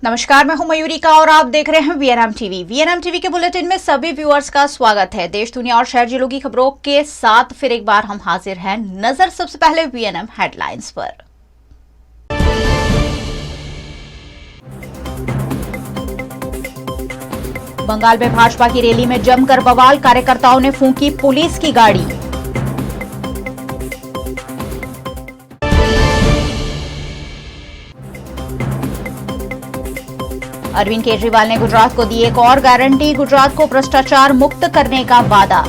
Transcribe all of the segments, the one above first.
नमस्कार, मैं हूं मयूरिका और आप देख रहे हैं वीएनएम टीवी। वीएनएम टीवी के बुलेटिन में सभी व्यूअर्स का स्वागत है। देश, दुनिया और शहर जिलों की खबरों के साथ फिर एक बार हम हाजिर हैं। नजर सबसे पहले वीएनएम हेडलाइंस पर। बंगाल में भाजपा की रैली में जमकर बवाल, कार्यकर्ताओं ने फूंकी पुलिस की गाड़ी। अरविंद केजरीवाल ने गुजरात को दी एक और गारंटी, गुजरात को भ्रष्टाचार मुक्त करने का वादा।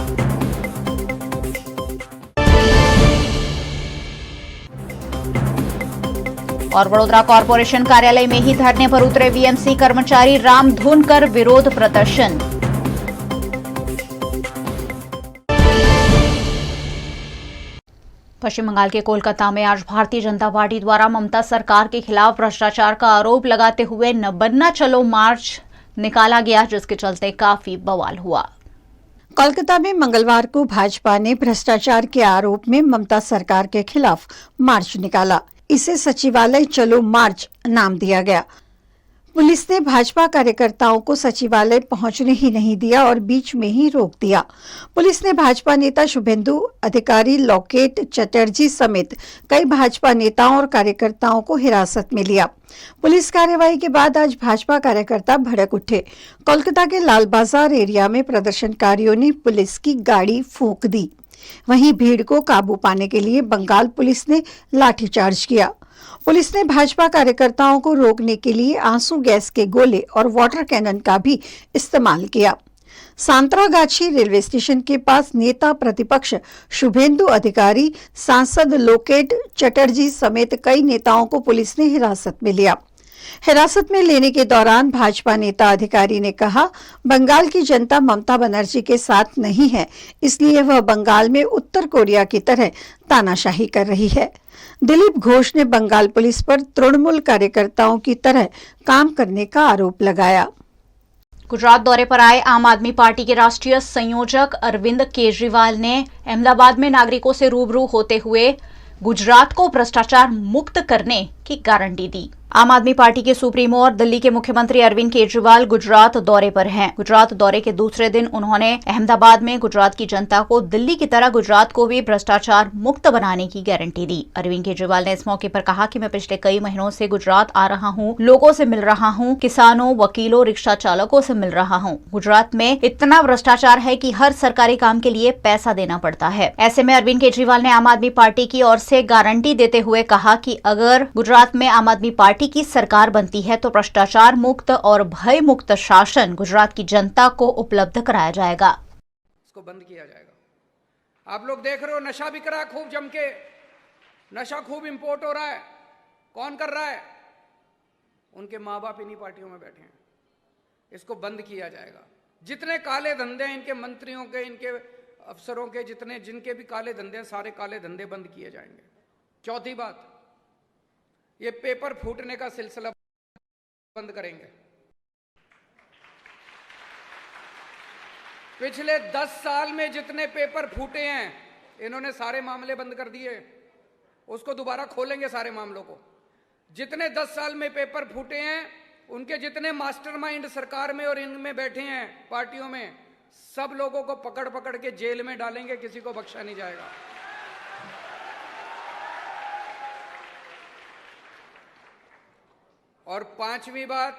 और वडोदरा कॉर्पोरेशन कार्यालय में ही धरने पर उतरे वीएमसी कर्मचारी, राम धुन कर विरोध प्रदर्शन। पश्चिम बंगाल के कोलकाता में आज भारतीय जनता पार्टी द्वारा ममता सरकार के खिलाफ भ्रष्टाचार का आरोप लगाते हुए न बनना चलो मार्च निकाला गया, जिसके चलते काफी बवाल हुआ। कोलकाता में मंगलवार को भाजपा ने भ्रष्टाचार के आरोप में ममता सरकार के खिलाफ मार्च निकाला। इसे सचिवालय चलो मार्च नाम दिया गया। पुलिस ने भाजपा कार्यकर्ताओं को सचिवालय पहुंचने ही नहीं दिया और बीच में ही रोक दिया। पुलिस ने भाजपा नेता शुभेंदु अधिकारी, लोकेट चटर्जी समेत कई भाजपा नेताओं और कार्यकर्ताओं को हिरासत में लिया। पुलिस कार्रवाई के बाद आज भाजपा कार्यकर्ता भड़क उठे। कोलकाता के लाल बाजार एरिया में प्रदर्शनकारियों ने पुलिस की गाड़ी फूंक दी। वहीं भीड़ को काबू पाने के लिए बंगाल पुलिस ने लाठीचार्ज किया। पुलिस ने भाजपा कार्यकर्ताओं को रोकने के लिए आंसू गैस के गोले और वाटर कैनन का भी इस्तेमाल किया। सांतरागाछी रेलवे स्टेशन के पास नेता प्रतिपक्ष शुभेंदु अधिकारी, सांसद लोकेट चटर्जी समेत कई नेताओं को पुलिस ने हिरासत में लिया। हिरासत में लेने के दौरान भाजपा नेता अधिकारी ने कहा, बंगाल की जनता ममता बनर्जी के साथ नहीं है, इसलिए वह बंगाल में उत्तर कोरिया की तरह तानाशाही कर रही है। दिलीप घोष ने बंगाल पुलिस पर तृणमूल कार्यकर्ताओं की तरह काम करने का आरोप लगाया। गुजरात दौरे पर आए आम आदमी पार्टी के राष्ट्रीय संयोजक अरविंद केजरीवाल ने अहमदाबाद में नागरिकों से रूबरू होते हुए गुजरात को भ्रष्टाचार मुक्त करने की गारंटी दी। आम आदमी पार्टी के सुप्रीमो और दिल्ली के मुख्यमंत्री अरविंद केजरीवाल गुजरात दौरे पर हैं। गुजरात दौरे के दूसरे दिन उन्होंने अहमदाबाद में गुजरात की जनता को दिल्ली की तरह गुजरात को भी भ्रष्टाचार मुक्त बनाने की गारंटी दी। अरविंद केजरीवाल ने इस मौके पर कहा कि मैं पिछले कई महीनों से गुजरात आ रहा हूं, लोगों से मिल रहा हूं, किसानों, वकीलों, रिक्शा चालकों से मिल रहा हूं। गुजरात में इतना भ्रष्टाचार है कि हर सरकारी काम के लिए पैसा देना पड़ता है। ऐसे में अरविंद केजरीवाल ने आम आदमी पार्टी की ओर से गारंटी देते हुए कहा कि अगर गुजरात में आम आदमी पार्टी की सरकार बनती है तो भ्रष्टाचार मुक्त और भय मुक्त शासन गुजरात की जनता को उपलब्ध कराया जाएगा। इसको बंद किया जाएगा। आप लोग देख रहे हो नशा बिक रहा है खूब जम के, नशा खूब इंपोर्ट हो रहा है। कौन कर रहा है? उनके माँ बाप इन्हीं पार्टियों में बैठे हैं। इसको बंद किया जाएगा। जितने काले धंधे हैं इनके मंत्रियों के, इनके अफसरों के, जिनके भी काले धंधे हैं, सारे काले धंधे बंद किए जाएंगे। चौथी बात, ये पेपर फूटने का सिलसिला बंद करेंगे। पिछले 10 साल में जितने पेपर फूटे हैं इन्होंने सारे मामले बंद कर दिए। उसको दोबारा खोलेंगे सारे मामलों को। जितने 10 साल में पेपर फूटे हैं उनके जितने मास्टरमाइंड सरकार में और इनमें बैठे हैं पार्टियों में, सब लोगों को पकड़ पकड़ के जेल में डालेंगे, किसी को बख्शा नहीं जाएगा। और पांचवी बात,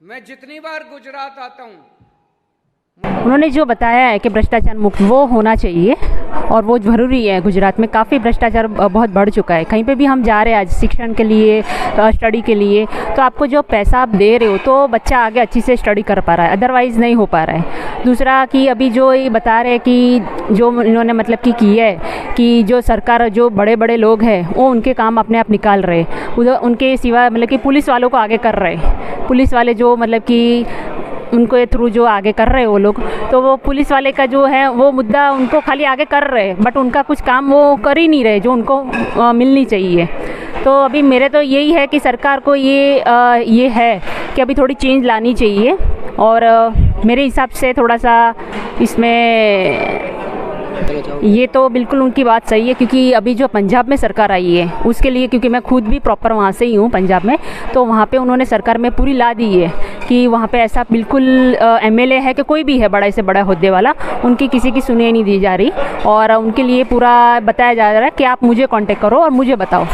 मैं जितनी बार गुजरात आता हूं, उन्होंने जो बताया है कि भ्रष्टाचार मुक्त वो होना चाहिए और वो ज़रूरी है। गुजरात में काफ़ी भ्रष्टाचार बहुत बढ़ चुका है। कहीं पे भी हम जा रहे हैं आज शिक्षण के लिए, स्टडी के लिए, तो आपको जो पैसा आप दे रहे हो तो बच्चा आगे अच्छी से स्टडी कर पा रहा है, अदरवाइज़ नहीं हो पा रहा है। दूसरा कि अभी जो ये बता रहे हैं कि जो इन्होंने मतलब कि किया है कि जो सरकार, जो बड़े बड़े लोग हैं वो उनके काम अपने आप निकाल रहे, उधर उनके सिवा मतलब कि पुलिस वालों को आगे कर रहे। पुलिस वाले जो मतलब कि उनको थ्रू जो आगे कर रहे हैं वो लोग, तो वो पुलिस वाले का जो है वो मुद्दा उनको खाली आगे कर रहे हैं, बट उनका कुछ काम वो कर ही नहीं रहे जो उनको मिलनी चाहिए। तो अभी मेरे तो यही है कि सरकार को ये है कि अभी थोड़ी चेंज लानी चाहिए और मेरे हिसाब से थोड़ा सा इसमें ये तो बिल्कुल उनकी बात सही है, क्योंकि अभी जो पंजाब में सरकार आई है उसके लिए, क्योंकि मैं खुद भी प्रॉपर वहाँ से ही हूँ पंजाब में, तो वहाँ पे उन्होंने सरकार में पूरी ला दी है कि वहाँ पे ऐसा बिल्कुल एमएलए है कि कोई भी है बड़ा से बड़ा हुद्दे वाला, उनकी किसी की सुनवाई नहीं दी जा रही और उनके लिए पूरा बताया जा रहा है कि आप मुझे कांटेक्ट करो और मुझे बताओ।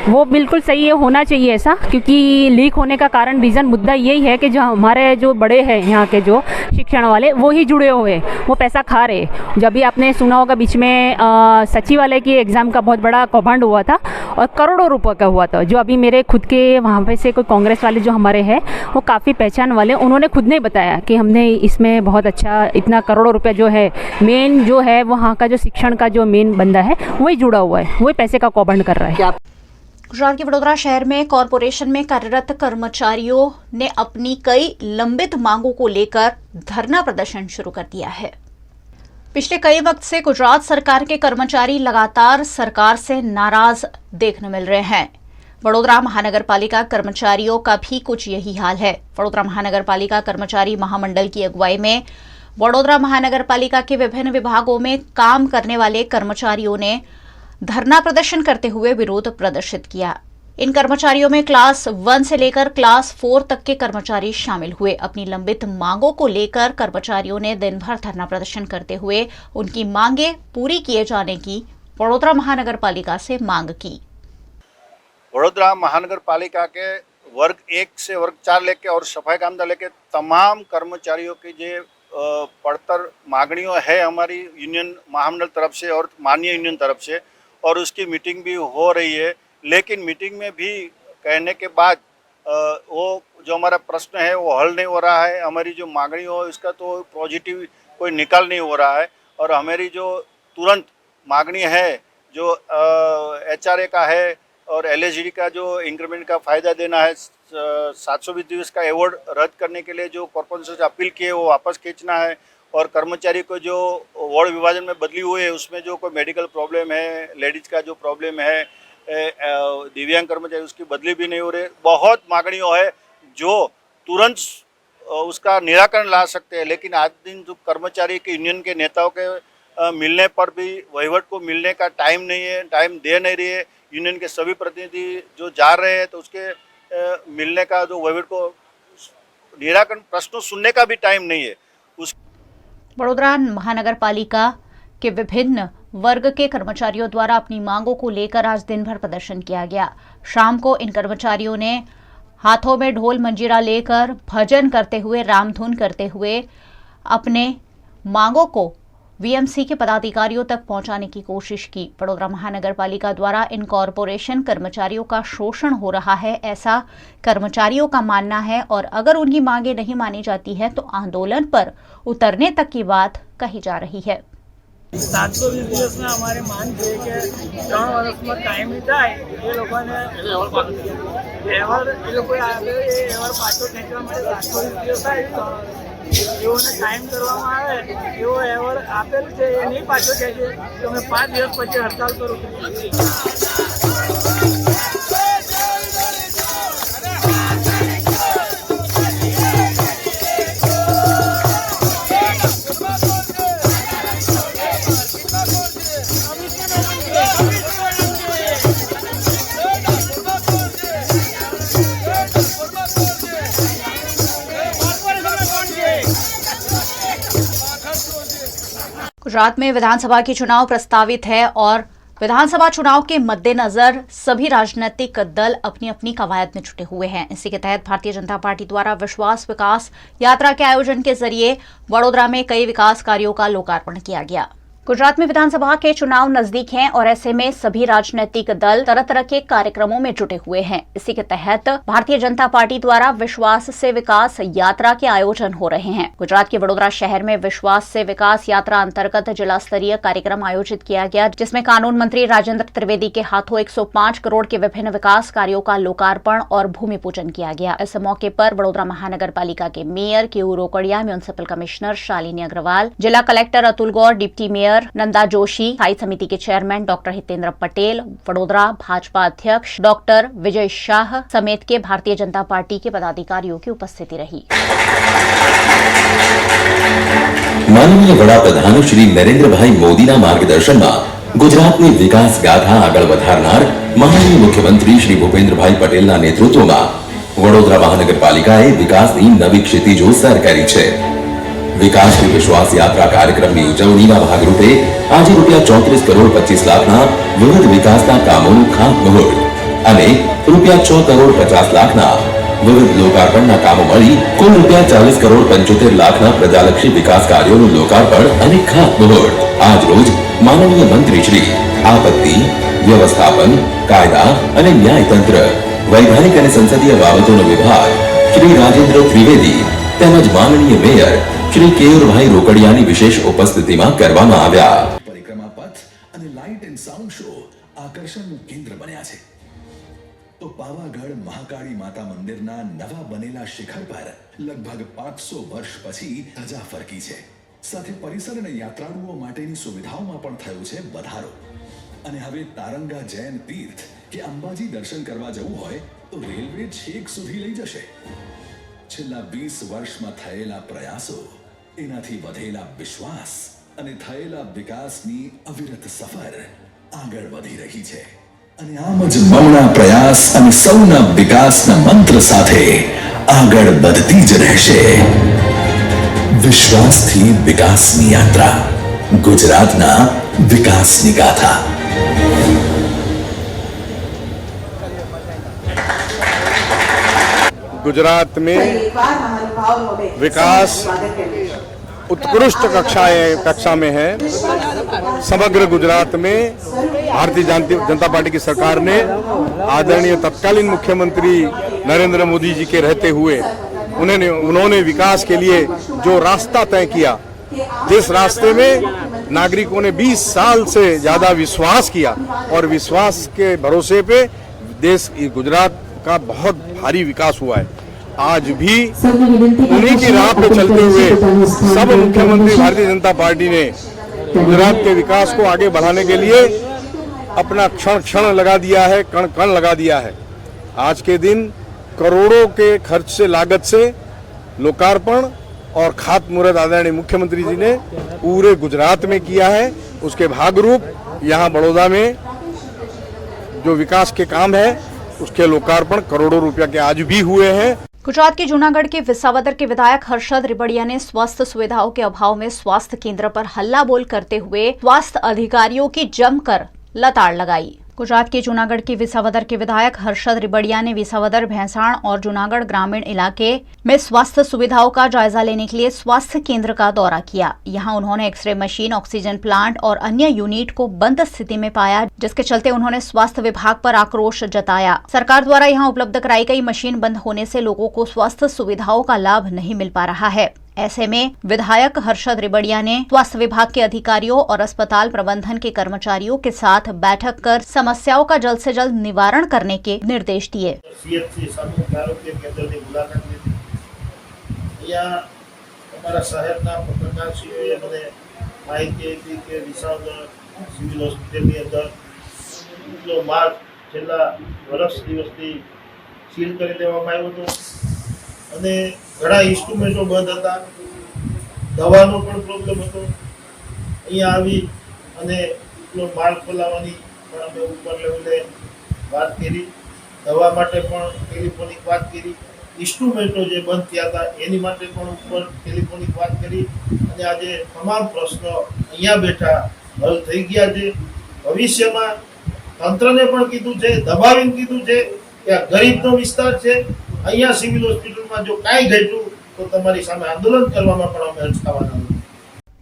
वो बिल्कुल सही है, होना चाहिए ऐसा, क्योंकि लीक होने का कारण रीज़न मुद्दा यही है कि जो हमारे जो बड़े हैं यहाँ के जो शिक्षण वाले वो ही जुड़े हुए हैं, वो पैसा खा रहे। जब भी आपने सुना होगा बीच में सचिवालय की एग्ज़ाम का बहुत बड़ा कौभांड हुआ था और करोड़ों रुपए का हुआ था, जो अभी मेरे खुद के वहाँ पे से कोई कांग्रेस वाले जो हमारे हैं वो काफ़ी पहचान वाले, उन्होंने खुद ने बताया कि हमने इसमें बहुत अच्छा इतना करोड़ों रुपये जो है मेन जो है वहाँ का जो शिक्षण का जो मेन बंदा है वही जुड़ा हुआ है, वही पैसे का कौभांड कर रहा है। गुजरात के वडोदरा शहर में कॉरपोरेशन में कार्यरत कर्मचारियों ने अपनी कई लंबित मांगों को लेकर धरना प्रदर्शन शुरू कर दिया है। पिछले कई वक्त से गुजरात सरकार के कर्मचारी लगातार सरकार से नाराज देखने मिल रहे हैं। वडोदरा महानगर पालिका कर्मचारियों का भी कुछ यही हाल है। वडोदरा महानगर पालिका कर्मचारी महामंडल की अगुवाई में वडोदरा महानगर पालिका के विभिन्न विभागों में काम करने वाले कर्मचारियों ने धरना प्रदर्शन करते हुए विरोध प्रदर्शित किया। इन कर्मचारियों में क्लास 1 से लेकर क्लास 4 तक के कर्मचारी शामिल हुए। अपनी लंबित मांगों को लेकर कर्मचारियों ने दिन भर धरना प्रदर्शन करते हुए उनकी मांगे पूरी किए जाने की वडोदरा महानगर पालिका से मांग की। वडोदरा महानगर पालिका के वर्ग 1 से वर्ग 4 लेके और सफाई कामदार लेके तमाम कर्मचारियों की जो पड़तर मांगनियों है हमारी यूनियन महामंडल तरफ से और माननीय यूनियन तरफ से, और उसकी मीटिंग भी हो रही है। लेकिन मीटिंग में भी कहने के बाद वो जो हमारा प्रश्न है वो हल नहीं हो रहा है। हमारी जो मांगनी हो इसका तो पॉजिटिव कोई निकाल नहीं हो रहा है। और हमारी जो तुरंत मांगनी है जो HRA का है और LSD का जो इंक्रीमेंट का फ़ायदा देना है, 720 दिवस का अवार्ड रद्द करने के लिए जो कॉर्पोरेशन से अपील किए वो वापस खींचना है, और कर्मचारी को जो वार्ड विभाजन में बदली हुई है उसमें जो कोई मेडिकल प्रॉब्लम है, लेडीज़ का जो प्रॉब्लम है, दिव्यांग कर्मचारी उसकी बदली भी नहीं हो रही। बहुत मांगनियों है जो तुरंत उसका निराकरण ला सकते हैं, लेकिन आज दिन जो कर्मचारी के यूनियन के नेताओं के मिलने पर भी वहीवट को मिलने का टाइम नहीं है, टाइम दे नहीं रही है। यूनियन के सभी प्रतिनिधि जो जा रहे हैं तो उसके मिलने का जो वहीवट को निराकरण प्रश्नों सुनने का भी टाइम नहीं है। वडोदरा महानगर पालिका के विभिन्न वर्ग के कर्मचारियों द्वारा अपनी मांगों को लेकर आज दिन भर प्रदर्शन किया गया। शाम को इन कर्मचारियों ने हाथों में ढोल मंजीरा लेकर भजन करते हुए, रामधुन करते हुए अपने मांगों को VMC के पदाधिकारियों तक पहुंचाने की कोशिश की। वडोदरा महानगर पालिका द्वारा इन कॉरपोरेशन कर्मचारियों का शोषण हो रहा है, ऐसा कर्मचारियों का मानना है, और अगर उनकी मांगे नहीं मानी जाती है तो आंदोलन पर उतरने तक की बात कही जा रही है। 720 દિવસના અમારી માંગ છે કે 3 વર્ષમાં કાયમી થાય એ લોકોને એવર એ લોકો આવે એ એવર પાછો ખેંચવા માટે 720 દિવસ થાય એઓને ટાઈમ કરવામાં આવે એવો એવર આપેલ છે એ નહીં પાછો ખેંચે તો અમે 5 દિવસ પછી હડતાલ કરું। गुजरात में विधानसभा के चुनाव प्रस्तावित है और विधानसभा चुनाव के मद्देनजर सभी राजनीतिक दल अपनी अपनी कवायद में जुटे हुए हैं। इसी के तहत भारतीय जनता पार्टी द्वारा विश्वास विकास यात्रा के आयोजन के जरिए वडोदरा में कई विकास कार्यों का लोकार्पण किया गया। गुजरात में विधानसभा के चुनाव नजदीक हैं और ऐसे में सभी राजनीतिक दल तरह तरह के कार्यक्रमों में जुटे हुए हैं। इसी के तहत भारतीय जनता पार्टी द्वारा विश्वास से विकास यात्रा के आयोजन हो रहे हैं। गुजरात के वडोदरा शहर में विश्वास से विकास यात्रा अंतर्गत जिला स्तरीय कार्यक्रम आयोजित किया गया, जिसमें कानून मंत्री राजेंद्र त्रिवेदी के हाथों 105 करोड़ के विभिन्न विकास कार्यों का लोकार्पण और भूमि पूजन किया गया। इस मौके पर वडोदरा महानगर पालिका के mayor K U Rokadia, municipal commissioner Shalini Agarwal, जिला collector Atul Gaur, deputy mayor councillor Nanda Joshi, स्थायी समिति के चेयरमैन डॉक्टर हितेंद्र पटेल, वडोदरा भाजपा अध्यक्ष डॉक्टर विजय शाह समेत के भारतीय जनता पार्टी के पदाधिकारियों की उपस्थिति रही। माननीय वडाप्रधान श्री नरेंद्रभाई मोदीना मार्गदर्शનમાં ગુજરાતની વિકાસ ગાથા આગળ વધારનાર માનનીય મુખ્યમંત્રી શ્રી ભૂપેન્દ્રભાઈ પટેલના નેતૃત્વમાં વડોદરા મહાનગરપાલિકાએ વિકાસની નવી ક્ષિતિજો સર કરી છે। વિકાસ की विश्वास यात्रा कार्यक्रमની ઉજવણીના ભાગરૂપે આજે ₹34 કરોડ 25 લાખના વિવિધ વિકાસના કામોનું ખાતમુહૂર્ત અને ₹6 કરોડ 50 લાખના વિવિધ લોકાર્પણના કામો મળી કુલ ₹40 કરોડ 75 લાખના પ્રજાલક્ષી વિકાસ કાર્યોનું લોકાર્પણ અને ખાતમુહૂર્ત આજ રોજ माननीय मंत्री श्री आपत्ति व्यवस्थापन कायदा અને ન્યાયતંત્ર વૈધાનિક અને સંસદીય બાબતોનો વિભાગ શ્રી રાજેન્દ્ર ત્રિવેદી તેમજ માનનીય મેયર શ્રી કેયુરભાઈ રોકડિયાની વિશેષ ઉપસ્થિતિમાં કરવામાં આવ્યા। પરિક્રમા પથ અને લાઇટ એન્ડ સાઉન્ડ શો આકર્ષણનું કેન્દ્ર બન્યા છે તો પાવાગઢ મહાકાળી માતા મંદિરના નવા બનેલા શિખર પર લગભગ 500 વર્ષ પછી ધજા ફરકી છે। સાથે પરિસર અને યાત્રાળુઓ માટેની સુવિધાઓમાં પણ થયો છે વધારો અને હવે તારંગા જૈન તીર્થ કે અંબાજી દર્શન કરવા જવું હોય તો રેલવે છેક સુધી લઈ જશે। છેલ્લા 20 વર્ષમાં થયેલા પ્રયાસો એનાથી વધેલા વિશ્વાસ અને થયેલા વિકાસની અવિરત સફર આગળ વધી રહી છે અને આમ જ મૌના પ્રયાસ અને સૌના વિકાસના મંત્ર સાથે આગળ વધતી જ રહેશે। વિશ્વાસથી વિકાસની યાત્રા, ગુજરાતના વિકાસની ગાથા। गुजरात में विकास उत्कृष्ट कक्षा में है। समग्र गुजरात में भारतीय जनता पार्टी की सरकार ने आदरणीय तत्कालीन मुख्यमंत्री नरेंद्र मोदी जी के रहते हुए उन्होंने विकास के लिए जो रास्ता तय किया, जिस रास्ते में नागरिकों ने 20 साल से ज्यादा विश्वास किया और विश्वास के भरोसे पे देश गुजरात का बहुत भारी विकास हुआ है। आज भी उन्हीं की राह पे चलते हुए सब मुख्यमंत्री भारतीय जनता पार्टी ने गुजरात के विकास को आगे बढ़ाने के लिए अपना क्षण क्षण लगा दिया है, कण कण लगा दिया है। आज के दिन करोड़ों के खर्च से लागत से लोकार्पण और खातमुहूर्त आदरणीय मुख्यमंत्री जी ने पूरे गुजरात में किया है। उसके भागरूप यहाँ बड़ौदा में जो विकास के काम है उसके लोकार्पण करोड़ों रुपया के आज भी हुए हैं। गुजरात के जूनागढ़ के विसावदर के विधायक हर्षद रिबड़िया ने स्वास्थ्य सुविधाओं के अभाव में स्वास्थ्य केंद्र पर हल्ला बोल करते हुए स्वास्थ्य अधिकारियों की जमकर लताड़ लगाई। गुजरात के जूनागढ़ के विसावदर के विधायक हर्षद रिबड़िया ने विसावदर, भैंसाण और जूनागढ़ ग्रामीण इलाके में स्वास्थ्य सुविधाओं का जायजा लेने के लिए स्वास्थ्य केंद्र का दौरा किया। यहां उन्होंने एक्सरे मशीन, ऑक्सीजन प्लांट और अन्य यूनिट को बंद स्थिति में पाया, जिसके चलते उन्होंने स्वास्थ्य विभाग पर आक्रोश जताया। सरकार द्वारा यहां उपलब्ध कराई गई मशीन बंद होने से लोगों को स्वास्थ्य सुविधाओं का लाभ नहीं मिल पा रहा है। ऐसे में विधायक हर्षद रिबड़िया ने स्वास्थ्य विभाग के अधिकारियों और अस्पताल प्रबंधन के कर्मचारियों के साथ बैठक कर समस्याओं का जल्द से जल्द निवारण करने के निर्देश दिए। અને ઘણા ઇન્સ્ટ્રુમેન્ટો બંધ હતા, દવાનો પણ પ્રોબ્લેમ હતો। અહીંયા આવી અને એટલો માલ ખોલાવવાની પણ અમે ઉપર લેવલે વાત કરી, દવા માટે પણ ટેલિફોનિક વાત કરી, ઇન્સ્ટ્રુમેન્ટો જે બંધ થયા હતા એની માટે પણ ઉપર ટેલિફોનિક વાત કરી અને આજે તમામ પ્રશ્નો અહીંયા બેઠા હલ થઈ ગયા છે। ભવિષ્યમાં તંત્રને પણ કીધું છે, દબાવીને કીધું છે કે આ ગરીબનો વિસ્તાર છે, અહીંયા સિવિલ હોસ્પિટલમાં જો કાંઈ ઘટ્યું તો તમારી સામે આંદોलन કરવામાં પણ અમે અટકાવવાના નથી।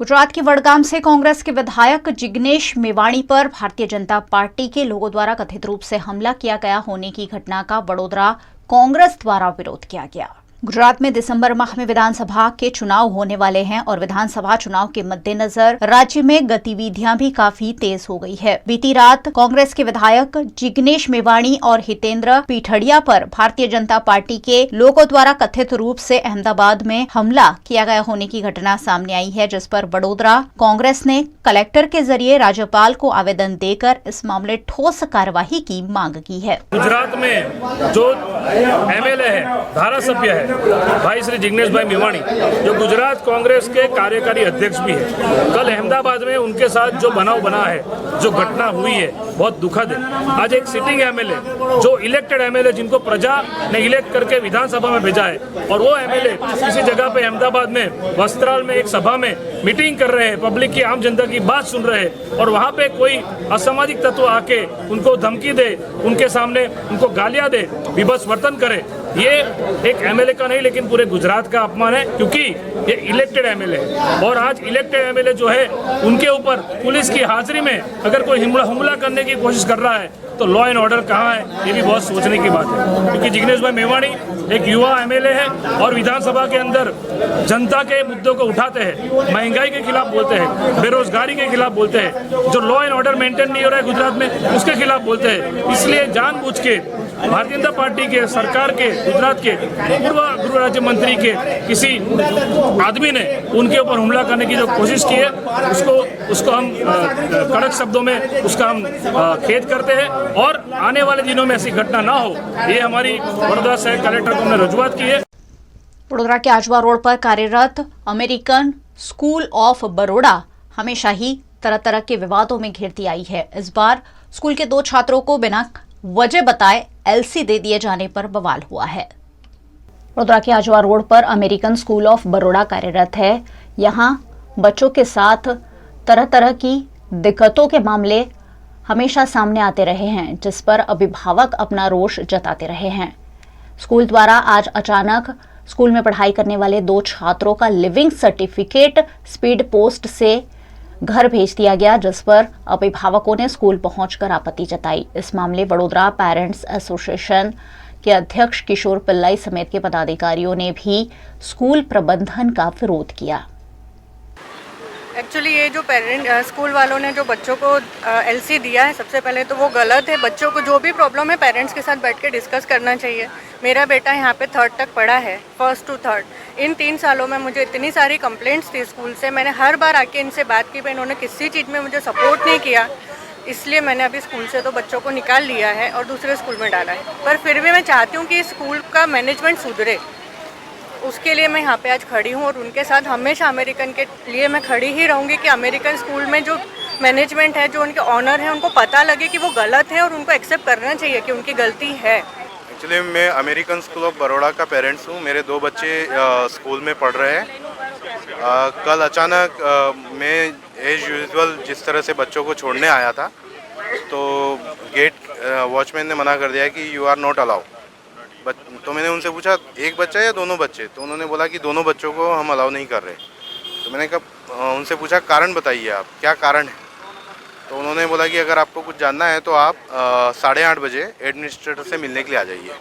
गुजरात के वडगाम से कांग्रेस के विधायक जिग्नेश मेवाणी पर भारतीय जनता पार्टी के लोगों द्वारा कथित रूप से हमला किया गया होने की घटना का वडोदरा कांग्रेस द्वारा विरोध किया गया। गुजरात में दिसंबर माह में विधानसभा के चुनाव होने वाले हैं और विधानसभा चुनाव के मद्देनजर राज्य में गतिविधियां भी काफी तेज हो गई है। बीती रात कांग्रेस के विधायक जिग्नेश मेवाणी और हितेंद्र पीठड़िया पर भारतीय जनता पार्टी के लोगों द्वारा कथित रूप से अहमदाबाद में हमला किया गया होने की घटना सामने आई है, जिस पर वडोदरा कांग्रेस ने कलेक्टर के जरिए राज्यपाल को आवेदन देकर इस मामले ठोस कार्यवाही की मांग की है। गुजरात में जो एमएलए है, धारा सभ्य है भाई श्री जिग्नेश भाई मेवाणी, जो गुजरात कांग्रेस के कार्यकारी अध्यक्ष भी है, कल अहमदाबाद में उनके साथ जो बनाव बना है, जो घटना हुई है, बहुत दुखद है। आज एक सिटिंग एमएलए, जो इलेक्टेड एमएलए जिनको प्रजा ने इलेक्ट करके विधानसभा में भेजा है, और वो एमएलए किसी जगह पे अहमदाबाद में वस्त्राल में एक सभा में मीटिंग कर रहे हैं, पब्लिक की आम जनता की बात सुन रहे हैं, और वहाँ पे कोई असामाजिक तत्व आके उनको धमकी दे, उनके सामने उनको गालियां दे, विभत्स वर्तन करे, ये एक एमएलए का नहीं लेकिन पूरे गुजरात का अपमान है, क्योंकि ये इलेक्टेड एमएलए है। और आज इलेक्टेड एमएलए जो है उनके ऊपर पुलिस की हाजिरी में अगर कोई हमला करने की कोशिश कर रहा है तो लॉ एंड ऑर्डर कहाँ है, ये भी बहुत सोचने की बात है। क्योंकि जिग्नेश भाई मेवाणी एक युवा एमएलए है और विधानसभा के अंदर जनता के मुद्दों को उठाते हैं, महंगाई के खिलाफ बोलते हैं, बेरोजगारी के खिलाफ बोलते हैं, जो लॉ एंड ऑर्डर मेंटेन नहीं हो रहा है गुजरात में उसके खिलाफ बोलते हैं। इसलिए जानबूझ के भारतीय जनता पार्टी के सरकार के गुजरात के पूर्व गृह राज्य मंत्री के किसी आदमी ने उनके ऊपर हमला करने की जो कोशिश की है उसको हम कड़क शब्दों में उसका हम खेद करते हैं, और आने वाले दिनों में ऐसी घटना ना हो, ये हमारी वडोदरा शहर कलेक्टर को हमने रजूआत की है। वडोदरा के आजवा रोड पर कार्यरत अमेरिकन स्कूल ऑफ बड़ौदा हमेशा ही तरह तरह के विवादों में घिरती आई है। इस बार स्कूल के 2 छात्रों को बिना वजह बताए एलसी दे दिए जाने पर बवाल हुआ है। वडोदरा के आजवा रोड पर अमेरिकन स्कूल ऑफ बड़ौदा कार्यरत है। यहाँ बच्चों के साथ तरह तरह की दिक्कतों के मामले हमेशा सामने आते रहे हैं, जिस पर अभिभावक अपना रोष जताते रहे हैं। स्कूल द्वारा आज अचानक स्कूल में पढ़ाई करने वाले 2 छात्रों का लिविंग सर्टिफिकेट स्पीड पोस्ट से घर भेज दिया गया, जिस पर अभिभावकों ने स्कूल पहुंचकर आपत्ति जताई। इस मामले वडोदरा पेरेंट्स एसोसिएशन के अध्यक्ष किशोर पिल्लाई समेत के पदाधिकारियों ने भी स्कूल प्रबंधन का विरोध किया। एक्चुअली ये जो स्कूल वालों ने जो बच्चों को एलसी दिया है, सबसे पहले तो वो गलत है। बच्चों को जो भी प्रॉब्लम है पेरेंट्स के साथ बैठ के डिस्कस करना चाहिए। मेरा बेटा यहाँ पे 3rd तक पढ़ा है, 1st to 3rd। इन 3 सालों में मुझे इतनी सारी कंप्लेंट्स थी स्कूल से, मैंने हर बार आके इनसे बात की, पर इन्होंने किसी चीज़ में मुझे सपोर्ट नहीं किया। इसलिए मैंने अभी स्कूल से तो बच्चों को निकाल लिया है और दूसरे स्कूल में डाला है। पर फिर भी मैं चाहती हूँ कि स्कूल का मैनेजमेंट सुधरे, उसके लिए मैं यहाँ पे आज खड़ी हूँ। और उनके साथ हमेशा अमेरिकन के लिए मैं खड़ी ही रहूँगी कि अमेरिकन स्कूल में जो मैनेजमेंट है, जो उनके ऑनर है, उनको पता लगे कि वो गलत है और उनको एक्सेप्ट करना चाहिए कि उनकी गलती है। एक्चुअली मैं अमेरिकन स्कूल ऑफ बड़ौदा का पेरेंट्स हूँ। मेरे 2 बच्चे स्कूल में पढ़ रहे हैं। कल अचानक मैं एज यूजुअल जिस तरह से बच्चों को छोड़ने आया था, तो गेट वॉचमैन ने मना कर दिया कि यू आर नॉट अलाउड। तो मैंने उनसे पूछा, एक बच्चा या दोनों बच्चे? तो उन्होंने बोला कि दोनों बच्चों को हम अलाउ नहीं कर रहे। तो मैंने कहा, उनसे पूछा कारण बताइए आप, क्या कारण है? तो उन्होंने बोला कि अगर आपको कुछ जानना है तो आप 8:30 बजे एडमिनिस्ट्रेटर से मिलने के लिए आ जाइए।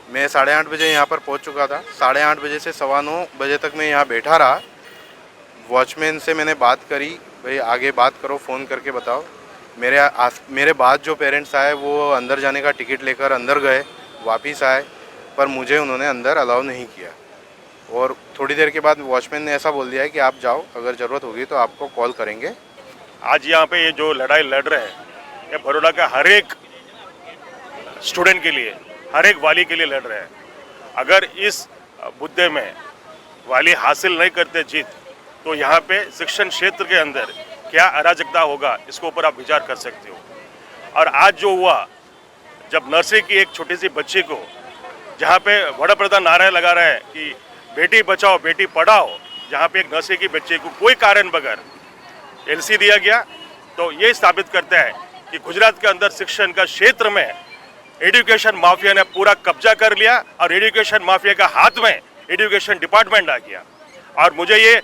मैं 8:30 बजे यहाँ पर पहुँच चुका था। 8:30 बजे से 9:15 बजे तक मैं यहाँ बैठा रहा। वॉचमैन से मैंने बात करी, भाई आगे बात करो, फ़ोन करके बताओ। मेरे बाद जो पेरेंट्स आए वो अंदर जाने का टिकट लेकर अंदर गए, वापस आए, पर मुझे उन्होंने अंदर अलाउ नहीं किया। और थोड़ी देर के बाद वॉचमैन ने ऐसा बोल दिया है कि आप जाओ, अगर ज़रूरत होगी तो आपको कॉल करेंगे। आज यहाँ पे ये जो लड़ाई लड़ रहे हैं, ये बड़ौदा का हर एक स्टूडेंट के लिए, हर एक वाली के लिए लड़ रहे हैं। अगर इस मुद्दे में वाली हासिल नहीं करते जीत, तो यहाँ पे शिक्षण क्षेत्र के अंदर क्या अराजकता होगा, इसके ऊपर आप विचार कर सकते हो। और आज जो हुआ, जब नर्सरी की एक छोटी सी बच्ची को, जहाँ पे वड़ा प्रधान नारे लगा रहे हैं कि बेटी बचाओ बेटी पढ़ाओ, जहाँ पे एक नर्सरी की बच्ची को कोई कारण बगैर एलसी दिया गया, तो ये साबित करता है कि गुजरात के अंदर शिक्षण का क्षेत्र में एजुकेशन माफिया ने पूरा कब्जा कर लिया और एजुकेशन माफिया का हाथ में एजुकेशन डिपार्टमेंट आ गया। और मुझे ये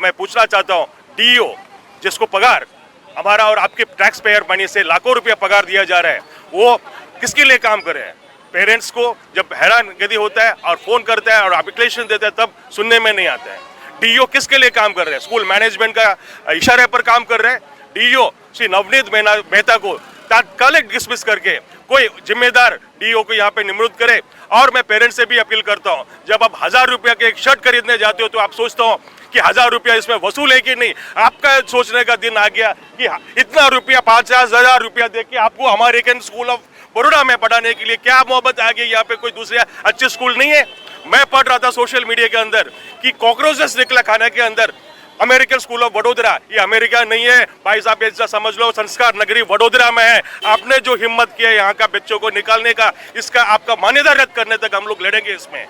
मैं पूछना चाहता हूँ, डीईओ जिसको पगार हमारा और आपके टैक्स पेयर मनी से लाखों रुपया पगार दिया जा रहा है, वो किसके लिए काम कर रहे हैं? पेरेंट्स को जब हैरानगति होता है और फोन करता है और एप्लीकेशन देता है तब सुनने में नहीं आता है। डीईओ किसके लिए काम कर रहे हैं? स्कूल मैनेजमेंट का इशारे पर काम कर रहे हैं। डीईओ श्री नवनीत मेहता को तात्कालिक डिसमिस करके कोई जिम्मेदार डीईओ को यहाँ पे निमृत करे। और मैं पेरेंट्स से भी अपील करता हूँ, जब आप 1000 रुपया के एक शर्ट खरीदने जाते हो तो आप सोचते हो कि 1000 रुपया इसमें वसूल है कि नहीं। आपका सोचने का दिन आ गया कि इतना रुपया 50,000 रुपया दे के आपको अमेरिकन स्कूल ऑफ बड़ौदा में पढ़ाने के लिए क्या मोहब्बत आ गई? यहाँ पे कोई दूसरे अच्छे स्कूल नहीं है। मैं पढ़ रहा था सोशल मीडिया के अंदर कि कॉकरोचेस निकला खाने के अंदर। अमेरिकन स्कूल ऑफ वडोदरा, ये अमेरिका नहीं है भाई साहब, ऐसा समझ लो संस्कार नगरी वडोदरा में है। आपने जो हिम्मत किया यहाँ का बच्चों को निकालने का, इसका आपका मान्यता रद्द करने तक हम लोग लड़ेंगे इसमें।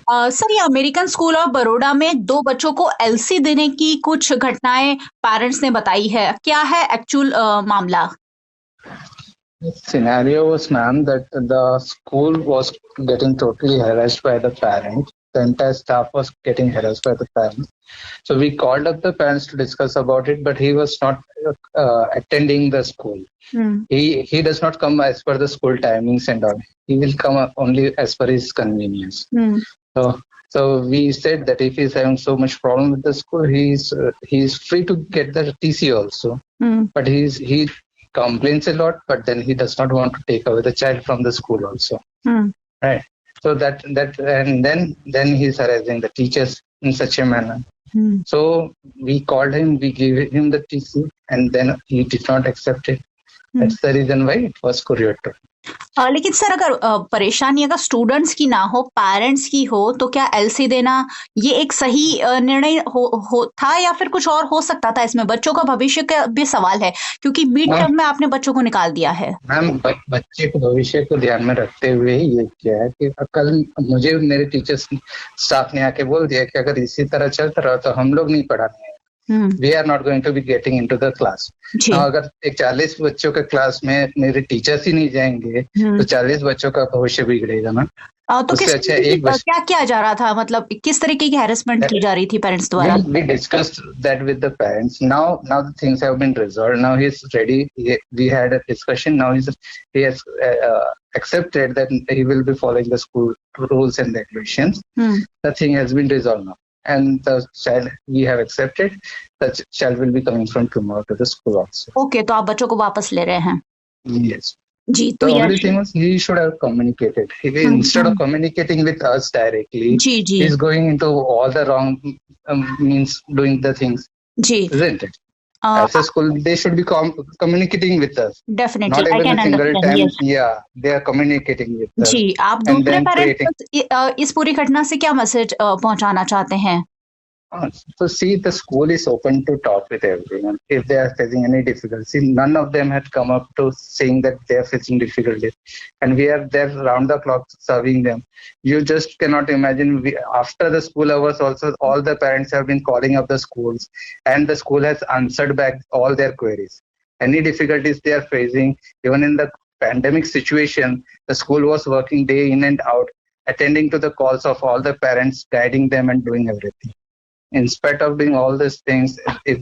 सर, ये अमेरिकन स्कूल ऑफ बड़ौदा में 2 बच्चों को एलसी देने की कुछ घटनाएं पेरेंट्स ने बताई है, क्या है एक्चुअल मामला? Scenario was, ma'am, that the school was getting totally harassed by the parents. The entire staff was getting harassed by the parents. So we called up the parents to discuss about it, but he was not attending the school. He does not come as per the school timings and all. He will come only as per his convenience. So we said that if he's having so much problem with the school, he's free to get the TC also. But he complains a lot, but then he does not want to take away the child from the school also. Right. So that and then he's harassing the teachers in such a manner. So we called him, we gave him the TC, and then he did not accept it. That's the reason why it was couriered to. लेकिन sir, अगर परेशानी अगर students की ना हो, parents की हो, तो क्या एलसी देना ये एक सही निर्णय था या फिर कुछ और हो सकता था? इसमें बच्चों का भविष्य का भी सवाल है, क्योंकि मिड टर्म में आपने बच्चों को निकाल दिया है। मैम, बच्चे के भविष्य को ध्यान में रखते हुए ये किया है कि कल मुझे मेरे टीचर्स स्टाफ ने आके बोल दिया कि अगर इसी तरह चलता रहा तो हम लोग नहीं पढ़ाने। We are not going to be getting into the class. अगर एक 40 बच्चों के क्लास में मेरे टीचर्स ही नहीं जाएंगे तो 40 बच्चों का भविष्य बिगड़ेगा ना। तो क्या किया जा रहा था? मतलब किस तरीके की हैरेसमेंट की जा रही थी पेरेंट्स द्वारा? We discussed that with the parents. Now the things have been resolved. Now he is ready. We had a discussion. Now he has accepted that he will be following the school rules and regulations. The thing has been resolved now. And the child we have accepted, the child will be coming from tomorrow to the school also. Okay, तो आप बच्चों को वापस ले रहे हैं? Yes. जी, तो the only thing was he should have communicated. Instead of communicating with us directly, he is going into all the wrong means doing the things. Ji. Isn't it? As a school, they should be communicating with us. Definitely, not I can understand. Time, yes. Yeah, they are communicating with us. जी, आप दूसरे parents इस पूरी घटना से क्या message पहुंचाना चाहते हैं? So see, the school is open to talk with everyone. If they are facing any difficulty, none of them had come up to saying that they are facing difficulties, and we are there round the clock serving them. You just cannot imagine. After the school hours, also all the parents have been calling up the schools, and the school has answered back all their queries. Any difficulties they are facing, even in the pandemic situation, the school was working day in and out, attending to the calls of all the parents, guiding them and doing everything. In spite of doing all these things, if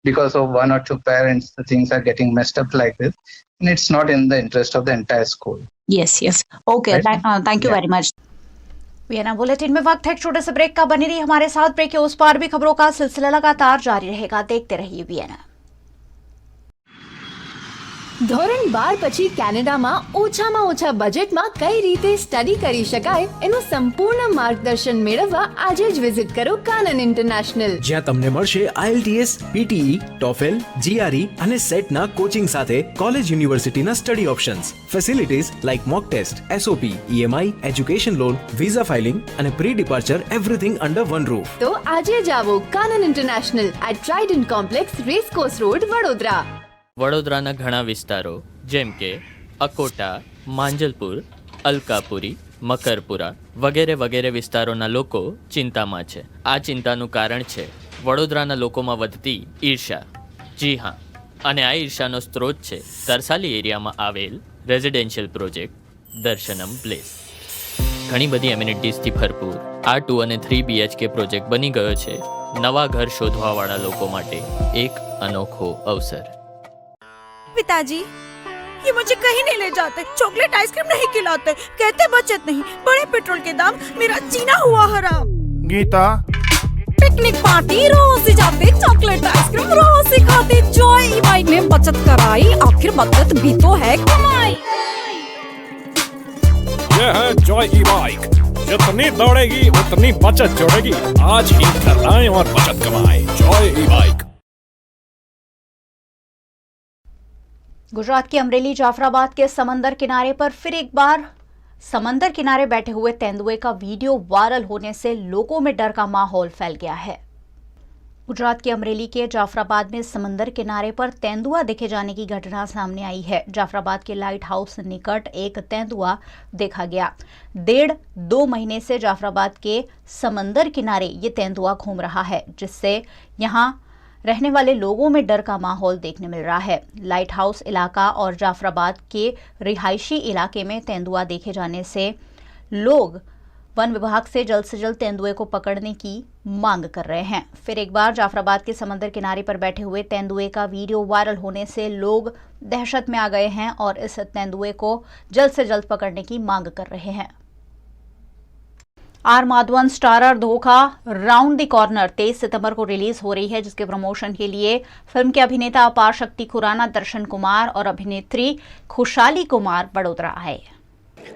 because of one or two parents, the things are getting messed up like this, and it's not in the interest of the entire school. Yes. Okay. Right? Thank you very much. VNA bulletin में वक्त है एक छोटे से break का। बनी रही हमारे साथ। ब्रेक के उस पार भी खबरों का सिलसिला लगातार जारी रहेगा। देखते रहिए वीएनए। ધોરણ 12 પછી કેનેડામાં ઓછામાં ઓછા બજેટમાં કઈ રીતે સ્ટડી કરી શકાય એનું સંપૂર્ણ માર્ગદર્શન મેળવવા આજે જ વિઝિટ કરો કાનન ઇન્ટરનેશનલ, જ્યાં તમને મળશે IELTS, PTE, TOEFL, GRE અને સેટના કોચિંગ સાથે કોલેજ યુનિવર્સિટીના study options, facilities like mock test, SOP, EMI, education loan, visa filing અને pre departure everything under one roof. તો આજે જ આવો Kanan international at Trident complex, racecourse road, Vadodara. વડોદરાના ઘણા વિસ્તારો જેમ કે અકોટા, માંજલપુર, અલકાપુરી, મકરપુરા વગેરે વિસ્તારોના લોકો ચિંતામાં છે. આ ચિંતાનું કારણ છે વડોદરાના લોકોમાં વધતી ઈર્ષા. જી હા, અને આ ઈર્ષાનો સ્ત્રોત છે તરસાલી એરિયામાં આવેલ રેઝિડેન્શિયલ પ્રોજેક્ટ દર્શનમ પ્લેસ. ઘણી બધી એમ્યુનિટીઝથી ભરપૂર આ 2 અને 3 BHK પ્રોજેક્ટ બની ગયો છે નવા ઘર શોધવાવાળા લોકો માટે એક અનોખો અવસર. पिताजी, ये मुझे कहीं नहीं ले जाते, चॉकलेट आइसक्रीम नहीं खिलाते, कहते बचत नहीं, बड़े पेट्रोल के दाम, मेरा जीना हुआ हराम। गीता, पिकनिक पार्टी रोज ही जाते, चॉकलेट आइसक्रीम रोज ही खाते, जॉय ई बाइक ने बचत कराई, आखिर बचत भी तो है कमाई। यह है जॉय ई बाइक, जितनी दौड़ेगी उतनी बचत जोड़ेगी। आज ही घर लाएं और बचत कमाएं। जॉय ई बाइक। गुजरात के अमरेली जाफराबाद के समंदर किनारे पर फिर एक बार समंदर किनारे बैठे हुए तेंदुए का वीडियो वायरल होने से लोगों में डर का माहौल फैल गया है। गुजरात के अमरेली के जाफराबाद में समंदर किनारे पर तेंदुआ देखे जाने की घटना सामने आई है। जाफराबाद के लाइट हाउस निकट एक तेंदुआ देखा गया। 1.5-2 महीने से जाफराबाद के समंदर किनारे ये तेंदुआ घूम रहा है, जिससे यहाँ रहने वाले लोगों में डर का माहौल देखने मिल रहा है। लाइट हाउस इलाका और जाफराबाद के रिहायशी इलाके में तेंदुआ देखे जाने से लोग वन विभाग से जल्द तेंदुए को पकड़ने की मांग कर रहे हैं। फिर एक बार जाफराबाद के समंदर किनारे पर बैठे हुए तेंदुए का वीडियो वायरल होने से लोग दहशत में आ गए हैं और इस तेंदुए को जल्द से जल्द पकड़ने की मांग कर रहे हैं। आर माधवन स्टारर धोखा राउंड द कॉर्नर 23 सितंबर को रिलीज हो रही है, जिसके प्रमोशन के लिए फिल्म के अभिनेता अपार शक्ति खुराना, दर्शन कुमार और अभिनेत्री खुशहाली कुमार बड़ोदरा आए।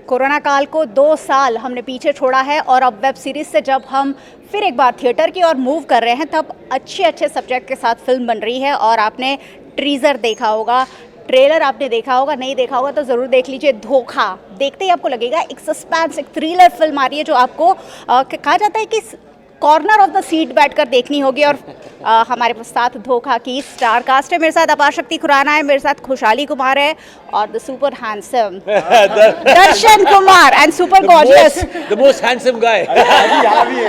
कोरोना काल को 2 साल हमने पीछे छोड़ा है और अब वेब सीरीज से जब हम फिर एक बार थिएटर की ओर मूव कर रहे हैं, तब अच्छे सब्जेक्ट के साथ फिल्म बन रही है। और आपने टीजर देखा होगा, ट्रेलर आपने देखा होगा, नहीं देखा होगा तो ज़रूर देख लीजिए। धोखा देखते ही आपको लगेगा एक सस्पेंस, एक थ्रिलर फिल्म आ रही है जो आपको कहा जाता है कि कॉर्नर ऑफ द सीट बैठकर देखनी होगी। और हमारे साथ धोखा की स्टार कास्ट है। मेरे साथ अपार शक्ति खुराना है, मेरे साथ खुशहाली कुमार है और the super handsome Darshan Kumar and super gorgeous the most handsome guy,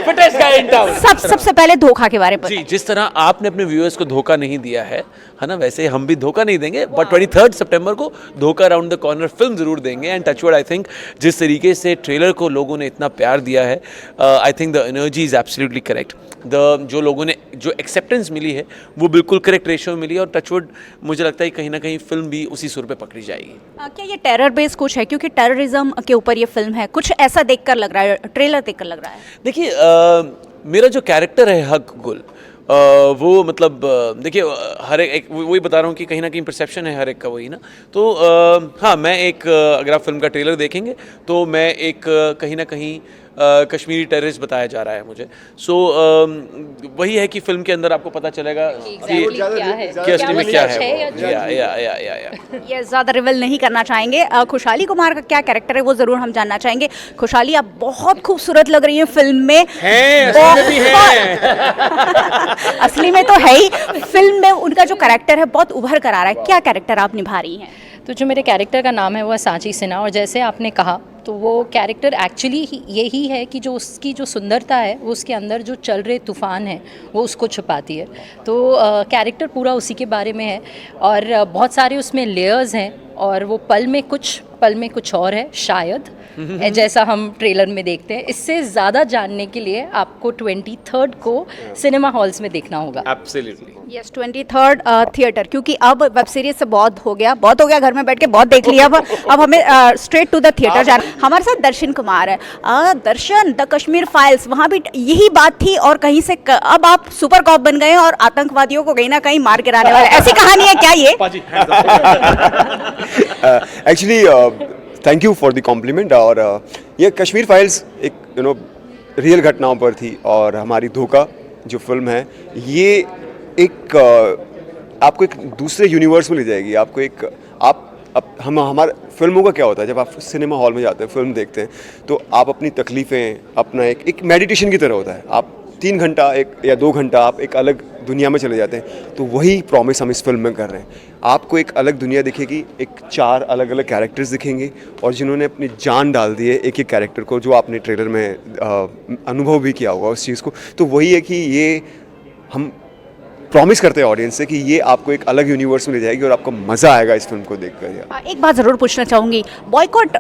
fittest guy in town. सबसे पहले धोखा के बारे में जी, जिस तरह आपने अपने व्यूअर्स को धोखा नहीं दिया है ना, वैसे हम भी धोखा नहीं देंगे। बट 23 सितंबर को धोखा राउंड द कॉर्नर फिल्म जरूर देंगे। एंड टचवुड, आई थिंक जिस तरीके से ट्रेलर को लोगों ने इतना प्यार दिया है, I think the energy is absolutely correct. जो लोगों ने जो एक्सेप्टेंस मिली है वो बिल्कुल करेक्ट रेशियो में मिली है। और टचवुड, मुझे लगता है कहीं ना कहीं फिल्म भी उसी सुर पे पकड़ी जाएगी। क्या ये टेरर बेस कुछ है? क्योंकि टेररिज्म के ऊपर ये फिल्म है, कुछ ऐसा देखकर लग रहा है, ट्रेलर देखकर लग रहा है। देखिए, मेरा जो कैरेक्टर है हक गुल, वो मतलब देखिए, हर एक वही बता रहा हूँ कि कहीं ना कहीं परसेप्शन है हर एक का, वही ना। तो हाँ, मैं एक अगर आप फिल्म का ट्रेलर देखेंगे तो मैं एक कहीं ना कहीं कश्मीरी टेररिस्ट बताया जा रहा है मुझे। सो वही है कि फिल्म के अंदर आपको पता चलेगा कि असली में क्या है। ये ज़्यादा रिवील नहीं करना चाहेंगे। खुशहाली कुमार का क्या कैरेक्टर है वो ज़रूर हम जानना चाहेंगे। खुशहाली, आप बहुत खूबसूरत लग रही हैं फिल्म में। असली में तो है ही, फिल्म में उनका जो कैरेक्टर है बहुत उभर कर आ रहा है। क्या कैरेक्टर आप निभा रही हैं? तो जो मेरे कैरेक्टर का नाम है वो है सांची सिन्हा। और जैसे आपने कहा, तो वो कैरेक्टर एक्चुअली यही है कि जो उसकी जो सुंदरता है वो उसके अंदर जो चल रहे तूफ़ान है वो उसको छुपाती है। तो कैरेक्टर पूरा उसी के बारे में है और बहुत सारे उसमें लेयर्स हैं और वो पल में कुछ और है शायद, जैसा हम ट्रेलर में देखते हैं। इससे ज़्यादा जानने के लिए आपको 23 को सिनेमा हॉल्स में देखना होगा। एब्सोल्युटली यस, 23 थिएटर, क्योंकि अब वेब सीरीज से बहुत हो गया, घर में बैठ के बहुत देख लिया। अब हमें स्ट्रेट टू द थिएटर जाना। हमारे साथ दर्शन कुमार है। दर्शन, द कश्मीर फाइल्स, वहाँ भी यही बात थी और कहीं से अब आप सुपर कॉप बन गए और आतंकवादियों को कहीं ना कहीं मार गिराने वाले, ऐसी कहानी है क्या ये? Actually thank you for the compliment. और ये कश्मीर फाइल्स एक रियल घटनाओं पर थी और हमारी धोखा जो फिल्म है ये एक आपको एक दूसरे यूनिवर्स में ले जाएगी। आपको एक हमारे फिल्मों का क्या होता है, जब आप सिनेमा हॉल में जाते हैं फिल्म देखते हैं तो आप अपनी तकलीफ़ें अपना एक मेडिटेशन की तरह होता है। आप 3 घंटा या 2 घंटा आप एक अलग दुनिया में चले जाते हैं। तो वही प्रॉमिस हम इस फिल्म में कर रहे हैं। आपको एक अलग दुनिया दिखेगी, एक 4 अलग अलग कैरेक्टर्स दिखेंगे और जिन्होंने अपनी जान डाल दी है एक कैरेक्टर को, जो आपने ट्रेलर में अनुभव भी किया होगा उस चीज़ को। तो वही है कि ये हम प्रॉमिस करते हैं ऑडियंस से कि ये आपको एक अलग यूनिवर्स में ले जाएगी और आपको मज़ा आएगा इस फिल्म को देखकर। एक बात ज़रूर पूछना चाहूँगी, बॉयकॉट,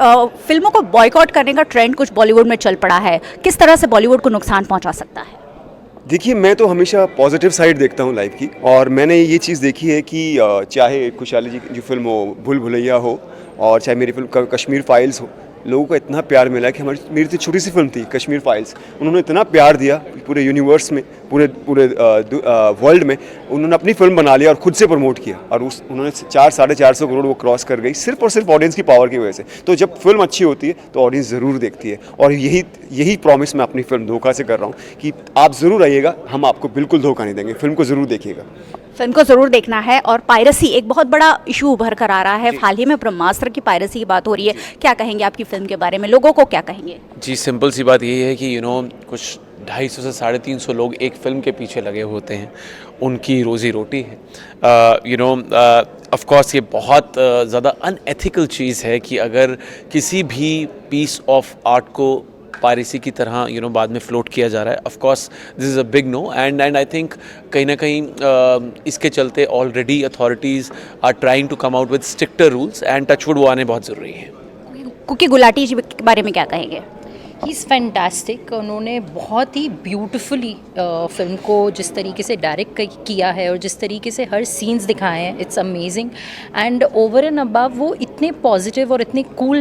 फिल्मों को बॉयकॉट करने का ट्रेंड कुछ बॉलीवुड में चल पड़ा है, किस तरह से बॉलीवुड को नुकसान पहुँचा सकता है? देखिए, मैं तो हमेशा पॉजिटिव साइड देखता हूँ लाइफ की, और मैंने ये चीज़ देखी है कि चाहे खुशहाली जी की जो फिल्म हो भूल भुलैया हो, और चाहे मेरी फिल्म कश्मीर फाइल्स हो, लोगों को इतना प्यार मिला कि मेरी तो छोटी सी फिल्म थी कश्मीर फाइल्स, उन्होंने इतना प्यार दिया पूरे यूनिवर्स में, पूरे वर्ल्ड में। उन्होंने अपनी फिल्म बना लिया और खुद से प्रमोट किया, और उन्होंने 400-450 करोड़ वो क्रॉस कर गई सिर्फ और सिर्फ ऑडियंस की पावर की वजह से। तो जब फिल्म अच्छी होती है तो ऑडियंस ज़रूर देखती है, और यही प्रॉमिस मैं अपनी फिल्म धोखा से कर रहा हूँ कि आप ज़रूर आइएगा, हम आपको बिल्कुल धोखा नहीं देंगे, फिल्म को ज़रूर देखिएगा। फिल्म को जरूर देखना है। और पायरेसी एक बहुत बड़ा इशू उभर कर आ रहा है, हाल ही में ब्रह्मास्त्र की पायरेसी की बात हो रही है, क्या कहेंगे आपकी फिल्म के बारे में, लोगों को क्या कहेंगे? जी, सिंपल सी बात यही है कि कुछ 250 से 350 लोग एक फिल्म के पीछे लगे होते हैं, उनकी रोज़ी रोटी है। ऑफ कोर्स ये बहुत ज़्यादा अनएथिकल चीज़ है कि अगर किसी भी पीस ऑफ आर्ट को पायरेसी की तरह बाद में फ्लोट किया जा रहा है। Of course this is a big no, and I think कहीं ना कहीं इसके चलते already authorities are trying to come out with stricter rules, and touchwood वो आने बहुत ज़रूरी है। कुकी गुलाटी जी के बारे में क्या कहेंगे? He is fantastic. उन्होंने बहुत ही ब्यूटिफुली फिल्म को जिस तरीके से डायरेक्ट किया है और जिस तरीके से हर सीन्स दिखाए हैं, it's amazing. And over and above वो इतने पॉजिटिव और इतने कूल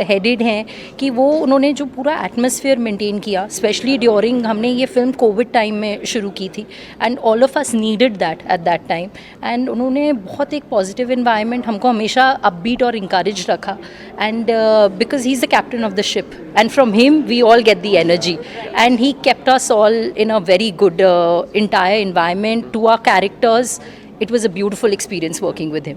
हेडेड हैं कि वो उन्होंने जो पूरा एटमॉस्फेयर मेंटेन किया, स्पेशली ड्यूरिंग, हमने ये फिल्म कोविड टाइम में शुरू की थी, and all of us needed that at that time. And उन्होंने बहुत एक पॉजिटिव इन्वायरमेंट हमको हमेशा अपबीट और इंकरेज रखा, and because he is the captain of the ship, and from him we all get the energy, and he kept us all in a very good entire environment to our characters. It was a beautiful experience working with him.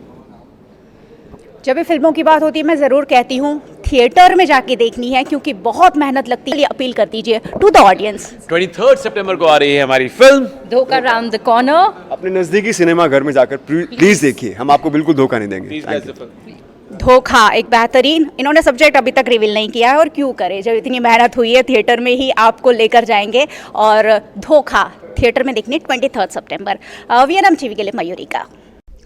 जब भी फिल्मों की बात होती है मैं ज़रूर कहती हूँ थिएटर में जाके देखनी है, क्योंकि बहुत मेहनत लगती है। अपील कर दीजिए टू द ऑडियंस। 23 सितंबर को आ रही है हमारी फिल्म धोखा राउंड द कॉर्नर। अपने नज़दीकी सिनेमा घर में जाकर प्लीज़ देखिए, हम आपको बिल्कुल धोखा नहीं देंगे। धोखा एक बेहतरीन, इन्होंने सब्जेक्ट अभी तक रिवील नहीं किया है, और क्यों करे जब इतनी मेहनत हुई है, थिएटर में ही आपको लेकर जाएंगे। और धोखा थिएटर में देखनी 23 सितंबर। वीएनएम टीवी के लिए मयूरी का।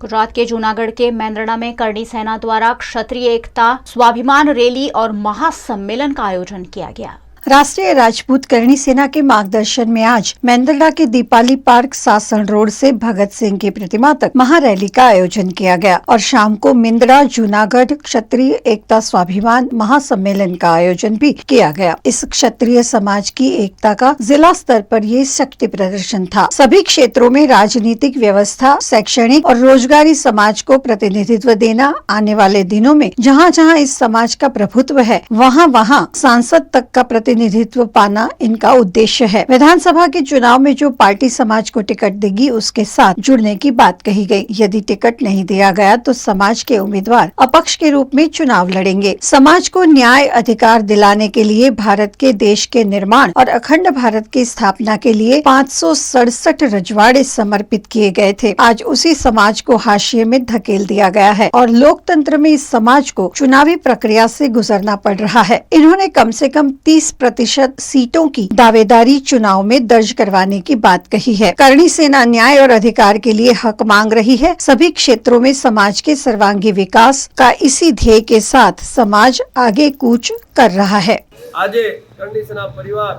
गुजरात के जूनागढ़ के मेंदरड़ा में करणी सेना द्वारा क्षत्रिय एकता स्वाभिमान रैली और महासम्मेलन का आयोजन किया गया। राष्ट्रीय राजपूत करणी सेना के मार्गदर्शन में आज मेंदरड़ा के दीपाली पार्क सासन रोड से भगत सिंह की प्रतिमा तक महारैली का आयोजन किया गया, और शाम को मेंदरड़ा जूनागढ़ क्षत्रिय एकता स्वाभिमान महासम्मेलन का आयोजन भी किया गया। इस क्षत्रिय समाज की एकता का जिला स्तर पर ये शक्ति प्रदर्शन था। सभी क्षेत्रों में राजनीतिक व्यवस्था, शैक्षणिक और रोजगारी समाज को प्रतिनिधित्व देना, आने वाले दिनों में जहाँ जहाँ इस समाज का प्रभुत्व है वहाँ सांसद तक का प्रतिनिधित्व पाना इनका उद्देश्य है। विधानसभा के चुनाव में जो पार्टी समाज को टिकट देगी उसके साथ जुड़ने की बात कही गई। यदि टिकट नहीं दिया गया तो समाज के उम्मीदवार अपक्ष के रूप में चुनाव लड़ेंगे। समाज को न्याय अधिकार दिलाने के लिए भारत के देश के निर्माण और अखंड भारत की स्थापना के लिए 567 रजवाड़े समर्पित किए गए थे। आज उसी समाज को हाशिए में धकेल दिया गया है और लोकतंत्र में इस समाज को चुनावी प्रक्रिया से गुजरना पड़ रहा है। इन्होंने कम से कम 30% सीटों की दावेदारी चुनाव में दर्ज करवाने की बात कही है। करणी सेना न्याय और अधिकार के लिए हक मांग रही है। सभी क्षेत्रों में समाज के सर्वांगीण विकास का इसी ध्येय के साथ समाज आगे कूच कर रहा है। आज करणी सेना परिवार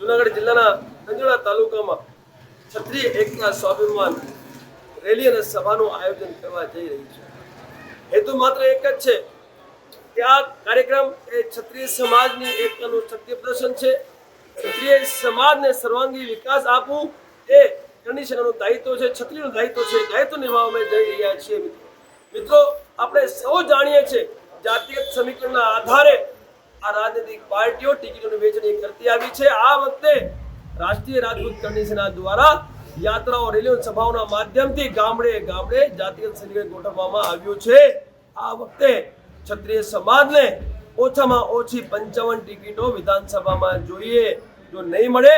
जूनागढ़ जिल्लाના કંજોડા તાલુકામાં ક્ષત્રિય એકતા સ્વાભિમાન રેલી અને સભાનું આયોજન કરવા જઈ રહી છે। હેતુ માત્ર એક જ છે કે આ કાર્યક્રમ એ ક્ષત્રિય સમાજની એકતાનું શક્તિ પ્રદર્શન છે। ક્ષત્રિય સમાજને સર્વાંગી વિકાસ આપવું એ કરણી સેનાનું દાયિત્વ છે, ક્ષત્રિયનું દાયિત્વ છે। દાયિત્વ નિભાવવા જઈ રહ્યા છીએ। મિત્રો આપણે સૌ જાણીએ છીએ જાતિગત સમીકરણના આધારે આ રાજનૈતિક પાર્ટીઓ ટિકિટોની વહેંચણી કરતી આવી છે। આ વખતે રાષ્ટ્રીય રાજપૂત કરણી સેના દ્વારા યાત્રાઓ, રેલીઓ, સભાઓના માધ્યમથી ગામડે ગામડે જાતિગત સમીકરણ ગોઠવવામાં આવ્યું છે। આ વખતે ક્ષત્રિય સમાજને ઓછામાં ઓછી 55 ટિકિટો વિધાનસભામાં જોઈએ। જો નહીં મળે